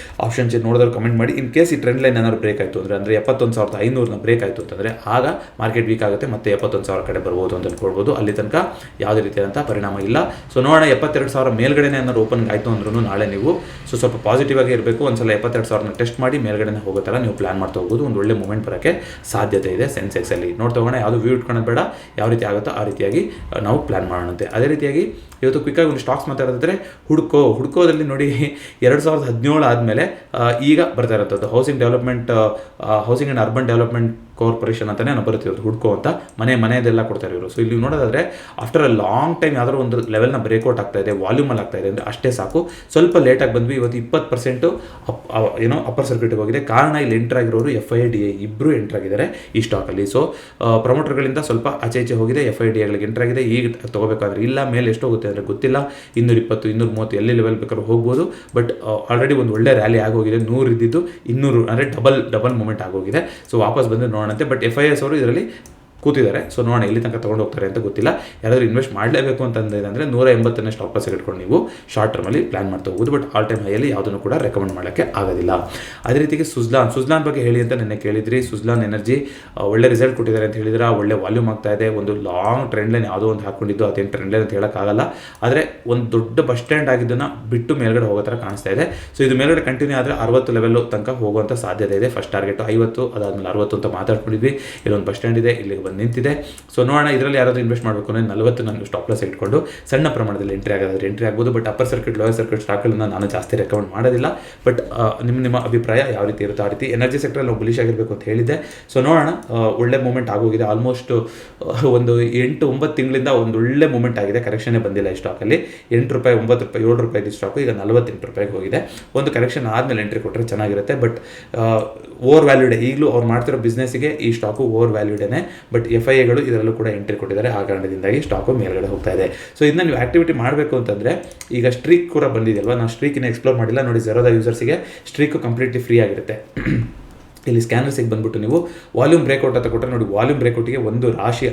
ಆಪ್ಷನ್ ಚೇಂಜ್ ನೋಡಿದ್ರೆ ಕಮೆಂಟ್ ಮಾಡಿ. ಇನ್ ಕೇಸ್ ಈ ಟ್ರೆಂಡ್ ಲೈನ್ ಏನಾದ್ರು ಬ್ರೇಕ್ ಆಯಿತು ಅಂದರೆ 71,500 ಬ್ರೇಕ್ ಆಯಿತು ಅಂತಂದರೆ ಆಗ ಮಾರ್ಕೆಟ್ ವೀಕ್ ಆಗುತ್ತೆ, ಮತ್ತೆ 71,000 ಕಡೆ ಬರ್ಬೋದು ಅಂತ ಅನ್ಕೊಳ್ಬೋದು. ಅಲ್ಲಿ ತನಕ ಯಾವುದೇ ರೀತಿಯಾದಂಥ ಪರಿಣಾಮ ಇಲ್ಲ. ಸೊ ನೋಡೋಣ, 72,000 ಮೇಲ್ಗಡೆ ಏನಾದ್ರು ಓಪನ್ ಆಯಿತು ಅಂದ್ರೂ ನಾಳೆ ನೀವು ಸ್ವಲ್ಪ ಪಾಸಿಟಿವ್ ಆಗಿ ಇರಬೇಕು. ಒಂದ್ಸಲ 72,000 ಟೆಸ್ಟ್ ಮಾಡಿ ಮೇಲ್ಗಡೆ ಹೋಗೋ ಥರ ನೀವು ಪ್ಲಾನ್ ಮಾಡ್ತಾ ಹೋಗ್ಬೋದು. ಒಂದು ಒಳ್ಳೆ ಮೂಮೆಂಟ್ ಬರೋಕ್ಕೆ ಸಾಧ್ಯತೆ ಇದೆ ಸೆನ್ಸೆಕ್ಸಲ್ಲಿ. ನೋಡ್ತಾ ಹೋಗೋಣ, ಯಾವುದು ವ್ಯೂ ಇಟ್ಕೊಳ್ಳೋದು ಬೇಡ, ಯಾವ ರೀತಿ ಆಗುತ್ತೋ ಆ ರೀತಿಯಾಗಿ ನಾವು ಪ್ಲಾನ್ ಮಾಡೋಣಂತೆ. ಅದೇ ರೀತಿಯಾಗಿ ಇವತ್ತು ಕ್ವಿಕ್ಕಾಗಿ ಒಂದು ಸ್ಟಾಕ್ಸ್ ಮಾತಾಡಿದ್ರೆ ಹುಡ್ಕೋದಲ್ಲಿ ನೋಡಿ 2017 ಆದಮೇಲೆ ಈಗ ಬರ್ತಾ ಇರೋಂಥದ್ದು housing and urban development corporation ಅಂತಲೇ ಬರುತ್ತಿರೋದು ಹುಡ್ಕೋ ಅಂತ. ಮನೆಯದೆಲ್ಲ ಕೊಡ್ತಾರೆ ಇವರು. ಸೊ ಇಲ್ಲಿ ನೋಡೋದಾದರೆ ಆಫ್ಟರ್ ಅ ಲಾಂಗ್ ಟೈಮ್ ಯಾವ್ದಾದ್ರು ಒಂದು ಲೆವೆಲ್ನ ಬ್ರೇಕ್ಔಟ್ ಆಗ್ತಾ ಇದೆ, ವಾಲ್ಯೂಮಲ್ಲಿ ಆಗ್ತಾ ಇದೆ ಅಂದರೆ ಅಷ್ಟೇ ಸಾಕು. ಸ್ವಲ್ಪ ಲೇಟಾಗಿ ಬಂದ್ವಿ, ಇವತ್ತು 20% ಅಪ್ಪರ್ ಸರ್ಕ್ಯೂಟಿಗೆ ಹೋಗಿದೆ. ಕಾರಣ ಇಲ್ಲಿ ಎಂಟರ್ ಆಗಿರೋರು FIDA ಇಬ್ಬರು ಎಂಟರ್ ಆಗಿದ್ದಾರೆ ಈ ಸ್ಟಾಕಲ್ಲಿ. ಸೊ ಪ್ರಮೋಟರ್ಗಳಿಂದ ಸ್ವಲ್ಪ ಆಚೆ ಹೋಗಿದೆ, FIDAಗಳಿಗೆ ಎಂಟರ್ ಆಗಿದೆ. ಈಗ ತೊಗೋಬೇಕಾದ್ರೆ ಇಲ್ಲ, ಮೇಲೆ ಎಷ್ಟು ಹೋಗುತ್ತೆ ಅಂದರೆ ಗೊತ್ತಿಲ್ಲ, 220, 230 ಎಲ್ಲಿ ಲೆವೆಲ್ ಬೇಕಾದ್ರೂ ಹೋಗ್ಬೋದು. ಬಟ್ ಆಲ್ರೆಡಿ ಒಂದು ಒಳ್ಳೆ ರ್ಯಾಲಿ ಆಗೋಗಿದೆ, 100 ಇದ್ದಿದ್ದು 200 ಅಂದರೆ ಡಬಲ್ ಮೂಮೆಂಟ್ ಆಗೋಗಿದೆ. ಸೊ ವಾಪಸ್ ಬಂದು ನೋಡೋಣಂತೆ. ಬಟ್ FIS ಅವರು ಇದರಲ್ಲಿ ಕೂತಿದ್ದಾರೆ. ಸೊ ನೋಡೋಣ ಎಲ್ಲಿ ತನಕ ತೊಗೊಂಡು ಹೋಗ್ತಾರೆ ಅಂತ ಗೊತ್ತಿಲ್ಲ. ಯಾರಾದರೂ ಇನ್ವೆಸ್ಟ್ ಮಾಡಲೇಬೇಕು ಅಂತಂದರೆ 180 ಸ್ಟಾಕ್ ಲಾಸ್ ಇಟ್ಕೊಂಡು ನೀವು ಶಾರ್ಟ್ ಟರ್ಮಲ್ಲಿ ಪ್ಲಾನ್ ಮಾಡ್ತಾ ಹೋಗೋದು. ಬಟ್ ಆಲ್ ಟೈಮ್ ಹೈಯಲ್ಲಿ ಯಾವುದನ್ನು ಕೂಡ ರೆಕಮೆಂಡ್ ಮಾಡೋಕ್ಕೆ ಆಗೋದಿಲ್ಲ. ಅದೇ ರೀತಿಗೆ ಸುಜ್ಲಾನ್ ಬಗ್ಗೆ ಹೇಳಿ ಅಂತ ನೆನ್ನೆ ಕೇಳಿದ್ರಿ. ಸುಜ್ಲಾನ್ ಎನರ್ಜಿ ಒಳ್ಳೆ ರಿಸಲ್ಟ್ ಕೊಟ್ಟಿದ್ದಾರೆ ಅಂತ ಹೇಳಿದ್ರೆ, ಒಳ್ಳೆ ವಾಲ್ಯೂಮ್ ಆಗ್ತಾ ಇದೆ. ಒಂದು ಲಾಂಗ್ ಟ್ರೆಂಡ್ ಲೈನ್ ಯಾವುದೋ ಒಂದು ಹಾಕೊಂಡಿದ್ದು, ಅದೇನು ಟ್ರೆಂಡ್ ಲೈನ್ ಅಂತ ಹೇಳೋಕ್ಕಾಗಲ್ಲ. ಆದರೆ ಒಂದು ದೊಡ್ಡ ಬಸ್ ಸ್ಟ್ಯಾಂಡ್ ಆಗಿದ್ದನ್ನು ಬಿಟ್ಟು ಮೇಲ್ಗಡೆ ಹೋಗೋ ಥರ ಕಾಣಿಸ್ತಾ ಇದೆ. ಸೊ ಇದು ಮೇಲ್ಗಡೆ ಕಂಟಿನ್ಯೂ ಆದರೆ 60 ಲೆವೆಲ್ ತನಕ ಹೋಗುವಂಥ ಸಾಧ್ಯತೆ ಇದೆ. ಫಸ್ಟ್ ಟಾರ್ಗೆಟ್ 50, ಅದಾದಮೇಲೆ 60 ಅಂತ ಮಾತಾಡ್ಕೊಂಡಿದ್ವಿ. ಇಲ್ಲೊಂದು ಬಸ್ ಸ್ಟ್ಯಾಂಡ್ ಇದೆ, ಇಲ್ಲಿಗೆ ನಿಂತಿದೆ. ಸೊ ನೋಡೋಣ, ಇದರಲ್ಲಿ ಯಾರಾದರೂ ಇನ್ವೆಸ್ಟ್ ಮಾಡಬೇಕು ಅಂದರೆ 40 ನಾನು ಸ್ಟಾಪ್ ಲಾಸ್ ಇಟ್ಕೊಂಡು ಸಣ್ಣ ಪ್ರಮಾಣದಲ್ಲಿ ಎಂಟ್ರಿ ಆಗ್ಬೋದು. But upper circuit lower circuit ಸ್ಟಾಕ್ಗಳನ್ನು ನಾನು ಜಾಸ್ತಿ ರೆಕಮೆಂಡ್ ಮಾಡೋದಿಲ್ಲ. ಬಟ್ ನಿಮ್ಮ ಅಭಿಪ್ರಾಯ ಯಾವ ರೀತಿ ಇರುತ್ತೋ ಆ ರೀತಿ. ಎನರ್ಜಿ ಸೆಕ್ಟರಲ್ಲಿ ನಾವು ಬುಲಿಶ್ ಆಗಿರಬೇಕು ಅಂತ ಹೇಳಿದ್ದೆ. ಸೊ ನೋಡೋಣ, ಒಳ್ಳೆ ಮೂಮೆಂಟ್ ಆಗೋಗಿದೆ. ಆಲ್ಮೋಸ್ಟ್ ಒಂದು 8-9 ತಿಂಗಳಿಂದ ಒಂದು ಒಳ್ಳೆ ಮೂಮೆಂಟ್ ಆಗಿದೆ. ಕರೆಕ್ಷನ್ನೇ ಬಂದಿಲ್ಲ ಈ ಸ್ಟಾಕಲ್ಲಿ. 8 ರೂಪಾಯಿ, 9 ರೂಪಾಯಿ, 7 ರೂಪಾಯಿ ಸ್ಟಾಕು ಈಗ 48 ರೂಪಾಯಿಗೆ ಹೋಗಿದೆ. ಒಂದು ಕರೆಕ್ಷನ್ ಆದಮೇಲೆ ಎಂಟ್ರಿ ಕೊಟ್ಟರೆ ಚೆನ್ನಾಗಿರುತ್ತೆ. ಬಟ್ ಓವರ್ ವ್ಯಾಲ್ಯೂಡೆ, ಈಗಲೂ ಅವ್ರು ಮಾಡ್ತಿರೋ ಬಿಸ್ನೆಸ್ಸಿಗೆ ಈ ಸ್ಟಾಕು ಓವರ್ ವ್ಯಾಲ್ಯೂಡೇನೆ. ಬಟ್ FIAಗಳು ಇದರಲ್ಲೂ ಕೂಡ ಎಂಟ್ರಿ ಕೊಟ್ಟಿದ್ದಾರೆ. ಆ ಕಾರಣದಿಂದಾಗಿ ಸ್ಟಾಕು ಮೇಲ್ಗಡೆ ಹೋಗ್ತಾ ಇದೆ. ಸೊ ಇದನ್ನ ನೀವು ಆಕ್ಟಿವಿಟಿ ಮಾಡಬೇಕು ಅಂತಂದರೆ, ಈಗ ಸ್ಟ್ರೀಕ್ ಕೂಡ ಬಂದಿದೆಯಲ್ವಾ, ನಾವು ಸ್ಟ್ರೀಕಿನ ಎಕ್ಸ್ಪ್ಲೋರ್ ಮಾಡಿಲ್ಲ ನೋಡಿ. ಝೆರೋದ ಯೂಸರ್ಸಿಗೆ ಸ್ಟ್ರೀಕು ಕಂಪ್ಲೀಟ್ಲಿ ಫ್ರೀ ಆಗಿರುತ್ತೆ. ಇಲ್ಲಿ ಸ್ಕ್ಯಾನರ್ಸಿಗೆ ಬಂದುಬಿಟ್ಟು ನೀವು ವಾಲ್ಯೂಮ್ ಬ್ರೇಕ್ಔಟ್ ಅಂತ ಕೊಟ್ಟರೆ ನೋಡಿ, ವಾಲ್ಯೂಮ್ ಬ್ರೇಕ್ಔಟಿಗೆ ಒಂದು ರಾಶಿ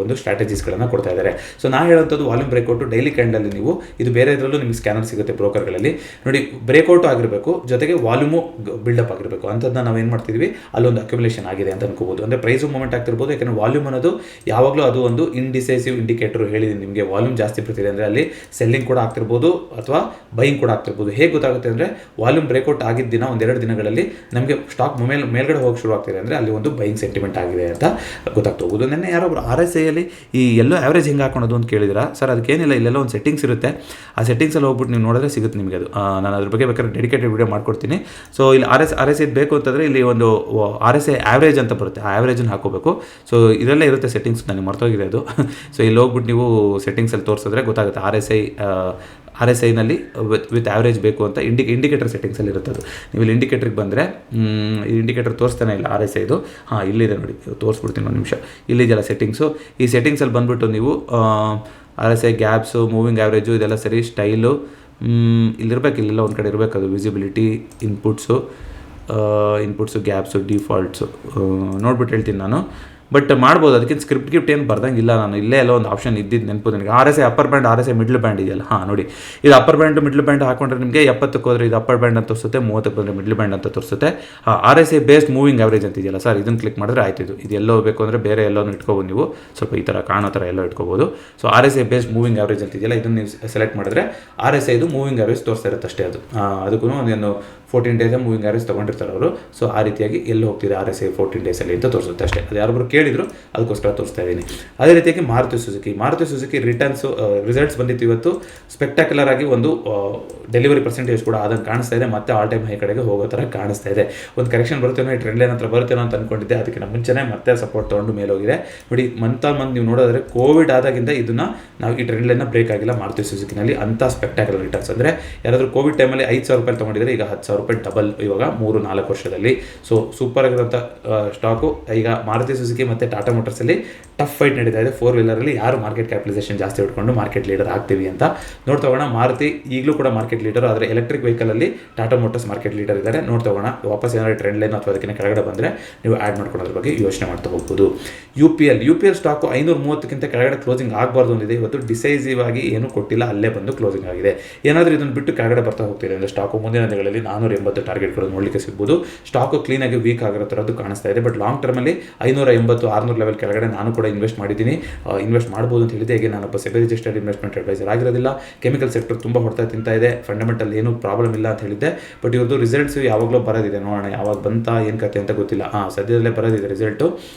ಒಂದು ಸ್ಟ್ರಾಟಜೀಸ್ಗಳನ್ನು ಕೊಡ್ತಾ ಇದ್ದಾರೆ. ಸೊ ನಾನು ಹೇಳೋಂಥದ್ದು ವಾಲ್ಯೂಮ್ ಬ್ರೇಕ್ಔಟು ಡೈಲಿ ಕ್ಯಾಂಡಲ್ಲಿ ನೀವು ಇದು ಬೇರೆ ಇದರಲ್ಲೂ ನಿಮಗೆ ಸ್ಕ್ಯಾನರ್ ಸಿಗುತ್ತೆ ಬ್ರೋಕರ್ಗಳಲ್ಲಿ ನೋಡಿ. ಬ್ರೇಕ್ಔಟು ಆಗಿರಬೇಕು, ಜೊತೆಗೆ ವಾಲ್ಯೂಮು ಬಿಲ್ಡಪ್ ಆಗಿರಬೇಕು. ಅಂಥದ್ದನ್ನ ನಾವು ಏನು ಮಾಡ್ತಿದ್ವಿ, ಅಲ್ಲೊಂದು ಅಕ್ಯುಮುಲೇಷನ್ ಆಗಿದೆ ಅಂತ ಅನ್ಕೋಬೋದು. ಅಂದರೆ ಪ್ರೈಸು ಮೂಮೆಂಟ್ ಆಗ್ತಿರ್ಬೋದು. ಯಾಕಂದರೆ ವಾಲ್ಯೂಮ್ ಅನ್ನೋದು ಯಾವಾಗಲೂ ಅದು ಒಂದು ಇಂಡಿಸೈಸಿವ್ ಇಂಡಿಕೇಟರ್. ಹೇಳಿದ್ದೀನಿ ನಿಮಗೆ, ವಾಲ್ಯೂಮ್ ಜಾಸ್ತಿ ಬರ್ತಿದೆ ಅಂದರೆ ಅಲ್ಲಿ ಸೆಲ್ಲಿಂಗ್ ಕೂಡ ಆಗ್ತಿರ್ಬೋದು ಅಥವಾ ಬೈಯಿಂಗ್ ಕೂಡ ಆಗ್ತಿರ್ಬೋದು. ಹೇಗೆ ಗೊತ್ತಾಗುತ್ತೆ ಅಂದರೆ, ವಾಲ್ಯೂಮ್ ಬ್ರೇಕ್ಔಟ್ ಆಗಿದ್ದ ದಿನ 1-2 ದಿನಗಳಲ್ಲಿ ನಮಗೆ ಸ್ಟಾಕ್ ಮೇಲ್ಗಡೆ ಹೋಗಿ ಶುರು ಆಗ್ತಿದೆ ಅಂದರೆ ಅಲ್ಲಿ ಒಂದು ಬೈಯಿಂಗ್ ಸೆಂಟಿಮೆಂಟ್ ಆಗಿದೆ ಅಂತ ಗೊತ್ತಾಗ್ತಾ ಹೋಗೋದು. ನೆನ್ನೆ ಯಾರೊಬ್ರು RSIಯಲ್ಲಿ ಈ ಎಲ್ಲೋ ಆವ್ರೇಜ್ ಹೆಂಗೆ ಹಾಕೋಣದು ಅಂತ ಕೇಳಿದಿರಾ. ಸರ್ ಅದಕ್ಕೇನಿಲ್ಲ, ಇಲ್ಲೆಲ್ಲ ಒಂದು ಸೆಟ್ಟಿಂಗ್ಸ್ ಇರುತ್ತೆ. ಆ ಸೆಟ್ಟಿಂಗ್ಸಲ್ಲಿ ಹೋಗ್ಬಿಟ್ಟು ನೀವು ನೋಡಿದ್ರೆ ಸಿಗುತ್ತೆ ನಿಮಗೆ ಅದು. ನಾನು ಅದ್ರ ಬಗ್ಗೆ ಬೇಕಾದ್ರೆ ಡೆಡಿಕೇಟೆಡ್ ವಿಡಿಯೋ ಮಾಡ್ಕೊಡ್ತೀನಿ. ಸೊ ಇಲ್ಲಿ RSI ಬೇಕು ಅಂತಂದರೆ ಇಲ್ಲಿ ಒಂದು RSI ಆವ್ರೇಜ್ ಅಂತ ಬರುತ್ತೆ, ಆ ಆವ್ರೇಜನ್ನು ಹಾಕೋಬೇಕು. ಸೊ ಇದರಲ್ಲೇ ಇರುತ್ತೆ ಸೆಟ್ಟಿಂಗ್ಸ್, ನನಗೆ ಮರ್ತೋಗಿದೆ ಅದು. ಸೊ ಇಲ್ಲಿ ಹೋಗ್ಬಿಟ್ಟು ನೀವು ಸೆಟ್ಟಿಂಗ್ಸಲ್ಲಿ ತೋರಿಸಿದ್ರೆ ಗೊತ್ತಾಗುತ್ತೆ RSIನಲ್ಲಿ ವಿತ್ ಆವ್ರೇಜ್ ಬೇಕು ಅಂತ ಇಂಡಿಕೇಟರ್ ಸೆಟ್ಟಿಂಗ್ಸಲ್ಲಿ ಇರುತ್ತೆ ಅದು. ನೀವು ಇಲ್ಲಿ ಇಂಡಿಕೇಟರ್ಗೆ ಬಂದರೆ ಇಂಡಿಕೇಟರ್ ತೋರಿಸ್ತಾನೆ ಇಲ್ಲ RSIದು. ಇಲ್ಲಿದೆ ನೋಡಿ, ತೋರಿಸ್ಬಿಡ್ತೀನಿ ಒಂದು ನಿಮಿಷ. ಇಲ್ಲಿದೆಯಲ್ಲ ಸೆಟ್ಟಿಂಗ್ಸು. ಈ ಸೆಟ್ಟಿಂಗ್ಸಲ್ಲಿ ಬಂದುಬಿಟ್ಟು ನೀವು RSI ಗ್ಯಾಪ್ಸು, ಮೂವಿಂಗ್ ಆವ್ರೇಜು ಇದೆಲ್ಲ ಸರಿ, ಸ್ಟೈಲು ಇಲ್ಲಿರ್ಬೇಕು, ಇಲ್ಲೆಲ್ಲ ಒಂದು ಕಡೆ ಇರಬೇಕು ಅದು. ವಿಸಿಬಿಲಿಟಿ, ಇನ್ಪುಟ್ಸು, ಗ್ಯಾಪ್ಸು, ಡಿಫಾಲ್ಟ್ಸು ನೋಡ್ಬಿಟ್ಟು ಹೇಳ್ತೀನಿ ನಾನು. ಬಟ್ ಮಾಡ್ಬೋದು, ಅದಕ್ಕಿಂತ ಸ್ಕ್ರಿಪ್ಟ್ ಏನು ಬರ್ದಂಗಿಲ್ಲ. ನಾನು ಇಲ್ಲೇ ಎಲ್ಲ ಒಂದು ಆಪ್ಷನ್ ಇದ್ದಿದ್ದು ನೆನಪು ನನಗೆ. RSI upper band, RSI middle band ಇದೆಯಲ್ಲ, ನೋಡಿ ಇದು ಅಪ್ಪರ್ ಬ್ಯಾಂಡು ಮಿಡ್ಲ್ ಬ್ಯಾಂಡ್ ಹಾಕೊಂಡ್ರೆ ನಿಮಗೆ 70ಕ್ಕೆ ಹೋದರೆ ಇದು ಅಪ್ಪರ್ ಬ್ಯಾಂಡ್ ಅಂತ ತೋರಿಸುತ್ತೆ, 30ಕ್ಕೆ ಬಂದರೆ ಮಿಡ್ಲ್ ಬ್ಯಾಂಡ್ ಅಂತ ತೋರಿಸುತ್ತೆ. RSI ಬೇಸ್ಡ್ ಮೂವಿಂಗ್ ಆವ್ರೇಜ್ ಅಂತ ಇದೆಯಲ್ಲ ಸರ್, ಇದನ್ನು ಕ್ಲಿಕ್ ಮಾಡಿದ್ರೆ ಆಯ್ತು. ಇದು ಎಲ್ಲೋ ಬೇಕು ಅಂದರೆ ಬೇರೆ ಎಲ್ಲೋನು ಇಟ್ಕೋಬೋದು ನೀವು, ಸ್ವಲ್ಪ ಈ ಥರ ಕಾಣೋ ಥರ ಎಲ್ಲೋ ಇಟ್ಕೋಬೋದು. So RSI based moving average ಅಂತ ಇದೆಯಲ್ಲ, ಇದನ್ನು ನೀವು ಸೆಲೆಕ್ಟ್ ಮಾಡಿದ್ರೆ RSIದು ಮೂವಿಂಗ್ ಆವ್ರೇಜ್ ತೋರಿಸ್ತಾ ಇರುತ್ತೆ ಅಷ್ಟೇ. ಅದಕ್ಕೂ ಒಂದು 14 ಡೇಸ್ ಮೂವಿಂಗ್ ಆವ್ರೇಜ್ ತೊಗೊಂಡಿರ್ತಾರೆ ಅವರು. ಸೊ ಆ ರೀತಿಯಾಗಿ ಎಲ್ಲಿ ಹೋಗ್ತಿದೆ RSI 14 ಡೇಸಲ್ಲಿ ಅಂತ ತೋರಿಸುತ್ತೆ ಅಷ್ಟೇ. ಅದು ಯಾರೊಬ್ಬರು ಕೇಳಿದ್ರು, ಅದಕ್ಕೋಸ್ಕರ ತೋರಿಸ್ತಾ ಇದ್ದೀನಿ. ಅದೇ ರೀತಿಯಾಗಿ ಮಾರುತಿ ಸುಜುಕಿ ರಿಸಲ್ಟ್ಸ್ ಬಂದಿತ್ತು ಇವತ್ತು. ಸ್ಪೆಕ್ಟಾಕ್ಯುಲರ್ ಆಗಿ ಒಂದು ಡೆಲಿವರಿ ಪರ್ಸೆಂಟೇಜ್ ಕೂಡ ಆದಂಗೆ ಕಾಣಿಸ್ತಾ ಇದೆ. ಮತ್ತೆ ಆಲ್ ಟೈಮ್ ಹೈ ಕಡೆಗೆ ಹೋಗೋ ಥರ ಕಾಣಿಸ್ತಾ ಇದೆ. ಒಂದು ಕರೆಕ್ಷನ್ ಬರುತ್ತೇನೋ, ಈ ಟ್ರೆಂಡ್ ಲೈನ್ ಹತ್ರ ಬರುತ್ತೇನೋ ಅಂತ ಅಂದ್ಕೊಂಡಿದ್ದೆ. ಅದಕ್ಕಿಂತ ಮುಂಚೆನೇ ಮತ್ತೆ ಸಪೋರ್ಟ್ ತೊಗೊಂಡು ಮೇಲೆ ಹೋಗಿದೆ ನೋಡಿ. ಮಂತ್ ನೀವು ನೋಡೋದಾದ್ರೆ ಕೋವಿಡ್ ಆದಾಗಿಂದ ಇದನ್ನು ನಾವು ಈ ಟ್ರೆಂಡ್ ಲೈನ್ನ ಬ್ರೇಕ್ ಆಗಿಲ್ಲ ಮಾರುತಿ ಸುಜುಕಿನಲ್ಲಿ. ಅಂಥ ಸ್ಪೆಕ್ಟಾಕ್ಯುಲರ್ ರಿಟರ್ನ್ಸ್ ಅಂದರೆ ಯಾರಾದರೂ ಕೋವಿಡ್ ಟೈಮಲ್ಲಿ 5,000 ರೂಪಾಯಿ ತೊಗೊಂಡಿದ್ರೆ ಈಗ 10,000 ರೂಪಾಯಿ ಡಬಲ್ ಇವಾಗ 3-4 ವರ್ಷದಲ್ಲಿ. ಸೊ ಸೂಪರ್ ಆಗಿರೋಂಥ ಸ್ಟಾಕು. ಈಗ ಮಾರುತಿ ಸುಜುಕಿ ಮತ್ತು ಟಾಟಾ ಮೋಟರ್ಸಲ್ಲಿ ಟಫ್ ಫೈಟ್ ನಡೀತಾ ಇದೆ. 4 ವೀಲರಲ್ಲಿ ಯಾರು ಮಾರ್ಕೆಟ್ ಕ್ಯಾಪಿಟಲೈಸೇಷನ್ ಜಾಸ್ತಿ ಇಟ್ಕೊಂಡು ಮಾರ್ಕೆಟ್ ಲೀಡರ್ ಆಗ್ತೀವಿ ಅಂತ ನೋಡ್ತೋಗೋಣ. ಮಾರುತಿ ಈಗಲೂ ಕೂಡ ಮಾರ್ಕೆಟ್ ಲೀಡರ್, ಆದರೆ ಎಲೆಕ್ಟ್ರಿಕ್ ವೆಹಿಕಲಲ್ಲಿ ಟಾಟಾ ಮೋಟರ್ಸ್ ಮಾರ್ಕೆಟ್ ಲೀಡರ್ ಇದ್ದಾರೆ. ನೋಡ್ತೋಗೋಣ ವಾಪಸ್ ಏನಾದ್ರು ಟ್ರೆಂಡ್ ಲೈನ್ ಅಥವಾ ಅದಕ್ಕಿಂತ ಕೆಳಗಡೆ ಬಂದರೆ ನೀವು ಆ್ಯಡ್ ಮಾಡ್ಕೊಳ್ಳೋದ್ರ ಬಗ್ಗೆ ಯೋಚನೆ ಮಾಡ್ತಾ ಹೋಗ್ಬೋದು. ಯು ಪಿ ಎಲ್ ಸ್ಟಾಕು 530ಕ್ಕಿಂತ ಕೆಳಗಡೆ ಕ್ಲೋಸಿಂಗ್ ಆಗಬಾರ್ದು ಅಂದಿದೆ. ಇವತ್ತು ಡಿಸೈಸಿವ್ ಆಗಿ ಏನೂ ಕೊಟ್ಟಿಲ್ಲ, ಅಲ್ಲೇ ಬಂದು ಕ್ಲೋಸಿಂಗ್ ಆಗಿದೆ. ಏನಾದರೂ ಇದನ್ನು ಬಿಟ್ಟು ಕೆಳಗಡೆ ಬರ್ತಾ ಹೋಗ್ತಿದೆ ಅಂದರೆ ಸ್ಟಾಕು ಮುಂದಿನ ದಿನಗಳಲ್ಲಿ 480 ಟಾರ್ಗೆಟ್ಗಳು ನೋಡಲಿಕ್ಕೆ ಸಿಗ್ಬೋದು. ಸ್ಟಾಕು ಕ್ಲೀನಾಗಿ ವೀಕ್ ಆಗಿರೋ ಥರದ್ದು ಕಾಣಿಸ್ತಾ ಇದೆ. ಬಟ್ ಲಾಂಗ್ ಟರ್ಮಲ್ಲಿ 580-600 ಲೆವೆಲ್ ಕೆಳಗಡೆ ನಾನು ಕೂಡ ಇನ್ವೆಸ್ಟ್ ಮಾಡಿದ್ದೀನಿ, ಇನ್ವೆಸ್ಟ್ ಮಾಡ್ಬೋದು ಅಂತ ಹೇಳಿದೆ. ಹೇಗೆ ನಾನೊಬ್ಬ ಸೆಬಿ ರಿಜಿಸ್ಟರ್ಡ್ ಇನ್ವೆಸ್ಟ್ಮೆಂಟ್ ಅಡ್ವೈಸರ್ ಆಗಿರೋದಿಲ್ಲ. ಕೆಮಿಕಲ್ ಸೆಕ್ಟರ್ ತುಂಬ ಹೊಡ್ತಾ ತಿಂತಾ ಇದೆ, ಫಂಡಮೆಂಟಲ್ ಏನೂ ಪ್ರಾಬ್ಲಮ್ ಇಲ್ಲ ಅಂತ ಹೇಳಿದ್ದೆ. ಬಟ್ ಇವ್ರದ್ದು ರಿಸಲ್ಟ್ಸ್ ಯಾವಾಗಲೂ ಬರೋದಿದೆ, ನೋಡೋಣ ಯಾವಾಗ ಬಂತ ಏನು ಕತೆ ಅಂತ ಗೊತ್ತಿಲ್ಲ. ಸದ್ಯದಲ್ಲೇ ಬರೋದಿದೆ ರಿಸಲ್ಟು.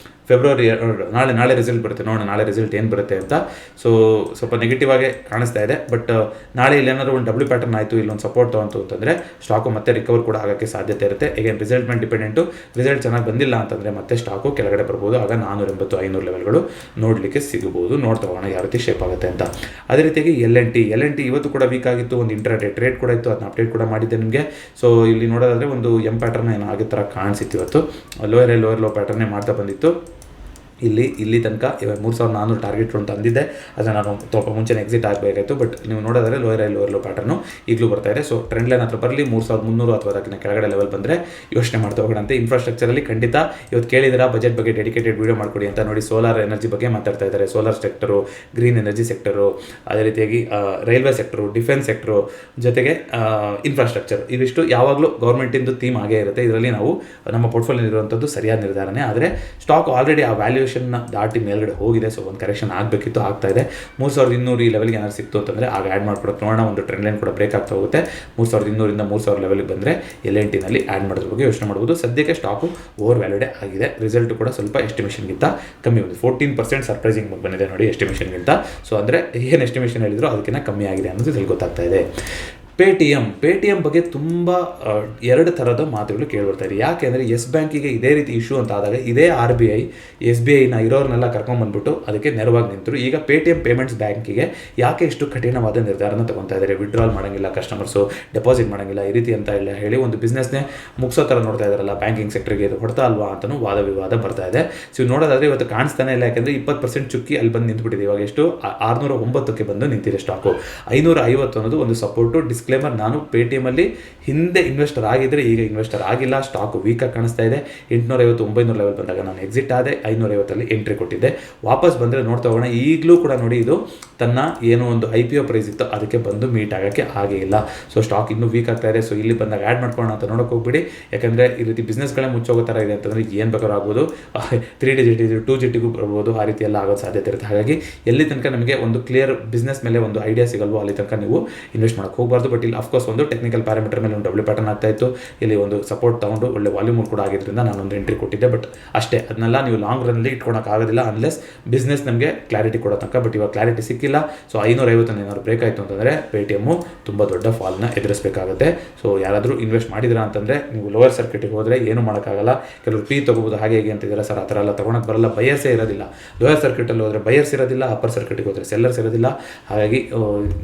ಫೆಬ್ರವರಿ ನಾಳೆ ರಿಸಲ್ಟ್ ಬರುತ್ತೆ, ನೋಡೋಣ ನಾಳೆ ರಿಸಲ್ಟ್ ಏನು ಬರುತ್ತೆ ಅಂತ. ಸೊ ಸ್ವಲ್ಪ ನೆಗೆಟಿವ್ ಆಗಿ ಕಾಣಿಸ್ತಾ ಇದೆ. ಬಟ್ ನಾಳೆ ಇಲ್ಲೇನಾದ್ರು ಒಂದು ಡಬ್ಲ್ಯೂ ಪ್ಯಾಟರ್ನ್ ಆಯಿತು, ಇಲ್ಲೊಂದು ಸಪೋರ್ಟ್ ತೊಗೊಂತು ಅಂತಂದರೆ ಸ್ಟಾಕು ಮತ್ತೆ ರಿಕವರ್ ಕೂಡ ಆಗೋಕ್ಕೆ ಸಾಧ್ಯತೆ ಇರುತ್ತೆ. ಈಗ ರಿಸಲ್ಟ್ ಮೇಲೆ ಡಿಪೆಂಡೆಂಟು. ರಿಸಲ್ಟ್ ಚೆನ್ನಾಗಿ ಬಂದಿಲ್ಲ ಅಂತಂದರೆ ಮತ್ತೆ ಸ್ಟಾಕು ಕೆಳಗಡೆ ಬರ್ಬೋದು. ಆಗ 480-500 ಲೆವೆಲ್ಗಳು ನೋಡಲಿಕ್ಕೆ ಸಿಗಬಹುದು. ನೋಡ್ತೋಗೋಣ ಯಾವ ರೀತಿ ಶೇಪ್ ಆಗುತ್ತೆ ಅಂತ. ಅದೇ ರೀತಿಯಾಗಿ ಎಲ್ ಎನ್ ಟಿ ಇವತ್ತು ಕೂಡ ವೀಕ್ ಆಗಿತ್ತು. ಒಂದು ಇಂಟ್ರಾಡೇ ಟ್ರೇಡ್ ಕೂಡ ಇತ್ತು, ಅದನ್ನ ಅಪ್ಡೇಟ್ ಕೂಡ ಮಾಡಿದ್ದೆ ನಿಮಗೆ. ಸೊ ಇಲ್ಲಿ ನೋಡೋದಾದರೆ ಒಂದು ಪ್ಯಾಟರ್ನ್ ಏನೋ ಆಗೋ ಥರ ಕಾಣಿಸಿತ್ತು. ಇವತ್ತು ಲೋಯರ್ ಲೋ ಪ್ಯಾಟರ್ನೇ ಮಾಡ್ತಾ ಬಂದಿತ್ತು. ಇಲ್ಲಿ ತನಕ 3400 ಟಾರ್ಗೆಟ್ಗಳು ಅಂತ ಅಂದಿದ್ದೆ, ಅದನ್ನು ನಾನು ಸ್ವಲ್ಪ ಮುಂಚೆನೇ ಎಕ್ಸಿಟ್ ಆಗಬೇಕಾಯಿತು. ಬಟ್ ನೀವು ನೋಡೋದಾದರೆ ಲೋಯರ್ ಲೋ ಪ್ಯಾಟರ್ನು ಈಗಲೂ ಬರ್ತಾ ಇದೆ. ಸೊ ಟ್ರೆಂಡ್ ಲೈನ್ ಹತ್ರ ಬರಲಿ 3300 ಅಥವಾ ಅದಕ್ಕಿಂತ ಕೆಳಗಡೆ ಲೆವೆಲ್ ಬಂದರೆ ಯೋಚನೆ ಮಾಡ್ತಾ ಹೋಗೋಣಂತೆ. ಇನ್ಫ್ರಾಸ್ಟ್ರಕ್ಚರಲ್ಲಿ ಖಂಡಿತ ಇವತ್ತು ಕೇಳಿದಿರಾ ಬಜೆಟ್ ಬಗ್ಗೆ ಡೆಡಿಕೇಟೆಡ್ ವೀಡಿಯೋ ಮಾಡಿಕೊಡಿ ಅಂತ. ನೋಡಿ ಸೋಲಾರ್ ಎನರ್ಜಿ ಬಗ್ಗೆ ಮಾತಾಡ್ತಾ ಇದ್ದಾರೆ. Solar sector, green energy sector, ಅದೇ ರೀತಿಯಾಗಿ ರೈಲ್ವೆ ಸೆಕ್ಟರು, ಡಿಫೆನ್ಸ್ ಸೆಕ್ಟರು, ಜೊತೆಗೆ ಇನ್ಫ್ರಾಸ್ಟ್ರಕ್ಚರ್, ಇವಿಷ್ಟು ಯಾವಾಗಲೂ ಗೌರ್ಮೆಂಟಿಂದು ಥೀಮ್ ಆಗೇ ಇರುತ್ತೆ. ಇದರಲ್ಲಿ ನಾವು ನಮ್ಮ ಪೋರ್ಟ್ಫೋಲಿಯೋ ಇರುವಂಥದ್ದು ಸರಿಯಾದ ನಿರ್ಧಾರನೇ. ಆದರೆ ಸ್ಟಾಕ್ ಆಲ್ರೆಡಿ ಆ ವ್ಯಾಲ್ಯೂಷನ್ನ ದಾಟಿ ಮೇಲ್ಗಡೆ ಹೋಗಿದೆ. ಸೊ ಒಂದು ಕರೆಕ್ಷನ್ ಆಗಬೇಕಿತ್ತು, ಆಗ್ತಾ ಇದೆ. 3200 ಈ ಲೆವೆಲ್ಗೆ ಏನಾದ್ರು ಸಿಕ್ತು ಅಂತಂದರೆ ಆಗ ಆ್ಯಡ್ ಮಾಡ್ಕೊಡೋಕೆ ನೋಡೋಣ. ಒಂದು ಟ್ರೆಂಡ್ ಲೈನ್ ಕೂಡ ಬ್ರೇಕ್ ಆಗ್ತಾ ಹೋಗುತ್ತೆ. 3200 3000 ಲೆವೆಲ್ಗೆ ಬಂದರೆ LNTನಲ್ಲಿ ಆ್ಯಡ್ ಮಾಡೋದ್ರ ಬಗ್ಗೆ ಯೋಚನೆ ಮಾಡ್ಬೋದು. ಸದ್ಯಕ್ಕೆ ಸ್ಟಾಕು ಓವರ್ ವ್ಯಾಲ್ಯೂಡೇ ಆಗಿದೆ. ರಿಸಲ್ಟ್ ಕೂಡ ಸ್ವಲ್ಪ ಎಸ್ಟಿಮೇಷನ್ಗಿಂತ ಕಮ್ಮಿ ಬಂದಿದೆ. 14% ಸರ್ಪ್ರೈಸಿಂಗ್ ಬಂದಿದೆ ನೋಡಿ ಎಸ್ಟಿಮೇಷನ್ಗಿಂತ. ಸೊ ಅಂದರೆ ಏನು ಎಸ್ಟಿಮೇಷನ್ ಹೇಳಿದ್ರು ಅದಕ್ಕಿಂತ ಕಮ್ಮಿ ಆಗಿದೆ ಅನ್ನೋದು ಇಲ್ಲಿ ಗೊತ್ತಾಗ್ತಾ ಇದೆ. ಪೇಟಿಎಮ್ ಬಗ್ಗೆ ತುಂಬ 2 ಥರದ ಮಾತುಗಳು ಕೇಳಿಬರ್ತಾ ಇದೆ. ಯಾಕೆಂದರೆ ಎಸ್ ಬ್ಯಾಂಕಿಗೆ ಇದೇ ರೀತಿ ಇಶ್ಯೂ ಅಂತ ಆದಾಗ ಇದೇ RBI SBIನ ಇರೋರನ್ನೆಲ್ಲ ಕರ್ಕೊಂಡ್ಬಂದ್ಬಿಟ್ಟು ಅದಕ್ಕೆ ನೆರವಾಗಿ ನಿಂತರು. ಈಗ ಪೇಟಿಎಮ್ ಪೇಮೆಂಟ್ಸ್ ಬ್ಯಾಂಕಿಗೆ ಯಾಕೆ ಇಷ್ಟು ಕಠಿಣವಾದ ನಿರ್ಧಾರನ ತಗೊತಾ ಇದ್ದಾರೆ? ವಿಡ್ರಾಲ್ ಮಾಡೋಂಗಿಲ್ಲ ಕಸ್ಟಮರ್ಸು, ಡೆಪಾಸಿಟ್ ಮಾಡೋಂಗಿಲ್ಲ, ಈ ರೀತಿ ಅಂತ ಎಲ್ಲ ಹೇಳಿ ಒಂದು ಬಿಸ್ನೆಸ್ನೇ ಮುಗಿಸೋ ಥರ ನೋಡ್ತಾ ಇದ್ದಾರಲ್ಲ ಬ್ಯಾಂಕಿಂಗ್ ಸೆಕ್ಟರ್ಗೆ, ಇದು ಹೊಡ್ತಾ ಅಲ್ವಾ ಅಂತಲೂ ವಾದ ವಿವಾದ ಬರ್ತಾ ಇದೆ. ಸೊ ನೋಡೋದಾದರೆ ಇವತ್ತು ಕಾಣಿಸ್ತಾನೆ ಇಲ್ಲ, ಯಾಕೆಂದರೆ 20% ಚುಕ್ಕಿ ಅಲ್ಲಿ ಬಂದು ನಿಂತುಬಿಟ್ಟಿದೆ. ಇವಾಗ ಎಷ್ಟು 609ಕ್ಕೆ ಬಂದು ನಿಂತಿದೆ ಸ್ಟಾಕು. 550 ಅನ್ನೋದು ಒಂದು ಸಪೋರ್ಟು. ಡಿಸ್ಕ್ಲೇಮರ್, ನಾನು ಪೇಟಿಎಮ್ಮಲ್ಲಿ ಹಿಂದೆ ಇನ್ವೆಸ್ಟರ್ ಆಗಿದ್ದರೆ ಈಗ ಇನ್ವೆಸ್ಟರ್ ಆಗಿಲ್ಲ. ಸ್ಟಾಕ್ ವೀಕಾಗಿ ಕಾಣಿಸ್ತಾ ಇದೆ. 850-900 ಲೆವೆಲ್ ಬಂದಾಗ ನಾನು ಎಕ್ಸಿಟ್ ಆದೆ. 550ಅಲ್ಲಿ ಎಂಟ್ರಿ ಕೊಟ್ಟಿದ್ದೆ. ವಾಪಸ್ ಬಂದರೆ ನೋಡ್ತಾ ಹೋಗೋಣ. ಈಗಲೂ ಕೂಡ ನೋಡಿ ಇದು ತನ್ನ ಏನೋ ಒಂದು IPO ಪ್ರೈಸ್ ಇತ್ತು ಅದಕ್ಕೆ ಬಂದು ಮೀಟ್ ಆಗೋಕ್ಕೆ ಆಗೇ ಇಲ್ಲ. ಸೊ ಸ್ಟಾಕ್ ಇನ್ನೂ ವೀಕ್ ಆಗ್ತಾ ಇದೆ. ಸೊ ಇಲ್ಲಿ ಬಂದಾಗ ಆ್ಯಡ್ ಮಾಡ್ಕೊಳ್ಳೋಣ ಅಂತ ನೋಡೋಕೆ ಹೋಗ್ಬಿಡಿ. ಯಾಕಂದರೆ ಈ ರೀತಿ ಬಿಸ್ನೆಸ್ಗಳೇ ಮುಚ್ಚೋಗೋ ಥರ ಇದೆ ಅಂತಂದರೆ ಏನು ಬೇಕಾದ್ರೂ ಆಗ್ಬೋದು. 3 ಡಿಜಿಟ್ 2 ಡಿಜಿಟ್ಗೂ ಬರ್ಬೋದು. ಆ ರೀತಿ ಎಲ್ಲ ಆಗೋದು ಸಾಧ್ಯತೆ ಇರುತ್ತೆ. ಹಾಗಾಗಿ ಎಲ್ಲಿ ತನಕ ನಮಗೆ ಒಂದು ಕ್ಲಿಯರ್ ಬಿಸ್ನೆಸ್ ಮೇಲೆ ಒಂದು ಐಡಿಯಾ ಸಿಗಲ್ವೋ ಅಲ್ಲಿ ತನಕ ನೀವು ಇನ್ವೆಸ್ಟ್ ಮಾಡೋಕ್ಕೆ ಹೋಗಬಾರ್ದು. ಬಟ್ ಇಲ್ಲಿ ಅಫ್ಕೋರ್ಸ್ ಒಂದು ಟೆಕ್ನಿಕಲ್ ಪ್ಯಾರಾಮೀಟರ್ ಮೇಲೆ ಒಂದು ಡಬ್ಲ್ಯೂ ಪ್ಯಾಟರ್ನ್ ಆಗ್ತಾ ಇತ್ತು. ಇಲ್ಲಿ ಒಂದು ಸಪೋರ್ಟ್ ತೊಗೊಂಡು ಒಳ್ಳೆ ವಾಲ್ಯೂಮ್ ಕೂಡ ಆಗಿದ್ದರಿಂದ ನಾನೊಂದು ಎಂಟ್ರಿ ಕೊಟ್ಟಿದ್ದೆ. ಬಟ್ ಅಷ್ಟೇ, ಅದನ್ನೆಲ್ಲ ನೀವು ಲಾಂಗ್ ರನ್ನಲ್ಲಿ ಇಟ್ಕೊಳಕ್ಕಾಗೋದಿಲ್ಲ ಅನ್ಲೆಸ್ ಬಿಸ್ನೆಸ್ ನಮಗೆ ಕ್ಲಾರಿಟಿ ಕೊಡೋ ತನಕ. ಬಟ್ ಇವಾಗ ಕ್ಲಾರಿಟಿ ಸಿಕ್ಕಿಲ್ಲ. ಸೊ 550 ಏನಾದ್ರು ಬ್ರೇಕ್ ಆಯಿತು ಅಂತಂದರೆ ಪೇಟಿಎಮ್ಮು ತುಂಬ ದೊಡ್ಡ ಫಾಲ್ನ ಎದುರಿಸಬೇಕಾಗುತ್ತೆ. ಸೊ ಯಾರಾದರೂ ಇನ್ವೆಸ್ಟ್ ಮಾಡಿದ್ರಾ ಅಂತಂದರೆ ನೀವು ಲೋವರ್ ಸರ್ಕ್ಯೂಟಿಗೆ ಹೋದರೆ ಏನೂ ಮಾಡೋಕ್ಕಾಗಲ್ಲ. ಕೆಲವರು ಪಿ ತೊಗೋಬೋದು, ಹಾಗೆ ಹೇಗೆ ಅಂತಿದ್ದಾರೆ ಸರ್, ಆ ಥರ ಎಲ್ಲ ತೊಗೊಳಕ್ಕೆ ಬರಲ್ಲ. ಬಯರ್ಸೇ ಇರೋದಿಲ್ಲ. ಲೋಯರ್ ಸರ್ಕ್ಯೂಟಲ್ಲಿ ಹೋದರೆ ಬಯರ್ಸ್ ಇರೋದಿಲ್ಲ, ಅಪ್ಪರ್ ಸರ್ಕ್ಯೂಟಿಗೆ ಹೋದರೆ ಸೆಲ್ಲರ್ಸ್ ಇರೋದಿಲ್ಲ. ಹಾಗಾಗಿ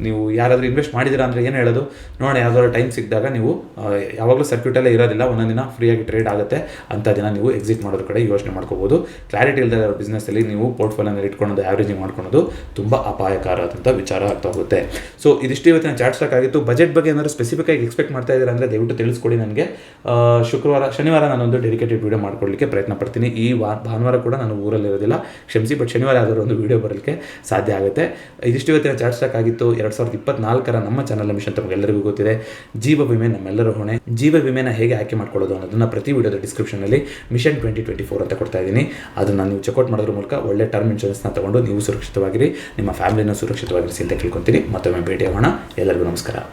ನೀವು ಯಾರಾದರೂ ಇನ್ವೆಸ್ಟ್ ಮಾಡಿದ್ದೀರಾ ಅಂದರೆ ಏನು ಹೇಳೋದು, ನೋಡೋಣ ಯಾವ್ದಾದ್ರು ಟೈಮ್ ಸಿಕ್ಕಿದಾಗ ನೀವು ಯಾವಾಗಲೂ ಸರ್ಕ್ಯೂಟಲ್ಲೇ ಇರೋದಿಲ್ಲ, ಒಂದೊಂದು ದಿನ ಫ್ರೀಯಾಗಿ ಟ್ರೇಡ್ ಆಗುತ್ತೆ. ಅಂಥ ದಿನ ನೀವು ಎಕ್ಸಿಟ್ ಮಾಡೋದ್ರ ಕಡೆ ಯೋಚನೆ ಮಾಡ್ಕೋಬೋದು. ಕ್ಲಾರಿಟಿ ಇಲ್ಲದೆ ಬಿಸ್ನೆಸ್ಸಲ್ಲಿ ನೀವು ಪೋರ್ಟ್ಫೋಲಿಯೋನಲ್ಲಿ ಇಟ್ಕೊಳ್ಳೋದು, ಆ್ಯಾವ್ರೇಜಿಂಗ್ ಮಾಡ್ಕೊಳ್ಳೋದು ತುಂಬ ಅಪಾಯಕಾರದಂಥ ವಿಚಾರ ಆಗ್ತಾ ಹೋಗುತ್ತೆ. ಸೊ ಇದಿಷ್ಟು ಇವತ್ತಿನ ಚಾರ್ಟ್ ಸ್ಟಾಕ್ ಆಗಿತ್ತು. ಬಜೆಟ್ ಬಗ್ಗೆ ಏನಾದರೂ ಸ್ಪೆಸಿಫಿಕ್ ಆಗಿ ಎಕ್ಸ್ಪೆಕ್ಟ್ ಮಾಡ್ತಾ ಇದ್ದೀರಾ ಅಂದರೆ ದಯವಿಟ್ಟು ತಿಳಿಸ್ಕೊಡಿ ನನಗೆ. ಶನಿವಾರ ನಾನೊಂದು ಡೆಡಿಕೇಟೆಡ್ ವೀಡಿಯೋ ಮಾಡ್ಕೊಳ್ಳಿಕ್ಕೆ ಪ್ರಯತ್ನ ಪಡ್ತೀನಿ. ಈ ಭಾನುವಾರ ಕೂಡ ನಾನು ಊರಲ್ಲಿರೋದಿಲ್ಲ, ಕ್ಷಮಿಸಿ. ಬಟ್ ಶನಿವಾರ ಯಾವ್ದಾದ್ರು ಒಂದು ವೀಡಿಯೋ ಬರಲಿಕ್ಕೆ ಸಾಧ್ಯ ಆಗುತ್ತೆ. ಇದಿಷ್ಟು ಇವತ್ತಿನ ಚಾರ್ಟ್ ಸ್ಟಾಕ್ ಆಗಿತ್ತು. 2024 ನಮ್ಮ ಚಾನಲ್ ಮಿಷನ್ ತಮಗೆಲ್ಲರಿಗೂ ಗೊತ್ತಿದೆ. ಜೀವ ವಿಮೆ ನಮ್ಮೆಲ್ಲರ ಹೊಣೆ. ಜೀವ ವಿಮೆನ ಹೇಗೆ ಆಯ್ಕೆ ಮಾಡ್ಕೊಳ್ಳೋದು ಅನ್ನೋದನ್ನು ಪ್ರತಿ ವಿಡಿಯೋದ ಡಿಸ್ಕ್ರಿಪ್ಷನಲ್ಲಿ ಮಿಷನ್ 2024 ಅಂತ ಕೊಡ್ತಾ ಇದ್ದೀನಿ. ಅದನ್ನು ನೀವು ಚೆಕ್ಔಟ್ ಮಾಡೋದ್ರ ಮೂಲಕ ಒಳ್ಳೆ ಟರ್ಮ್ ಇನ್ಶೂರೆನ್ಸ್ನ ತಗೊಂಡು ನೀವು ಸುರಕ್ಷಿತವಾಗಿರಿ, ನಿಮ್ಮ ಫ್ಯಾಮಿಲಿನ ಸುರಕ್ಷಿತವಾಗಿರಿಸಿ ಅಂತ ಕೇಳ್ಕೊತೀನಿ. ಮತ್ತೊಮ್ಮೆ ಭೇಟಿಯಾಗೋಣ. ಎಲ್ಲರಿಗೂ ನಮಸ್ಕಾರ.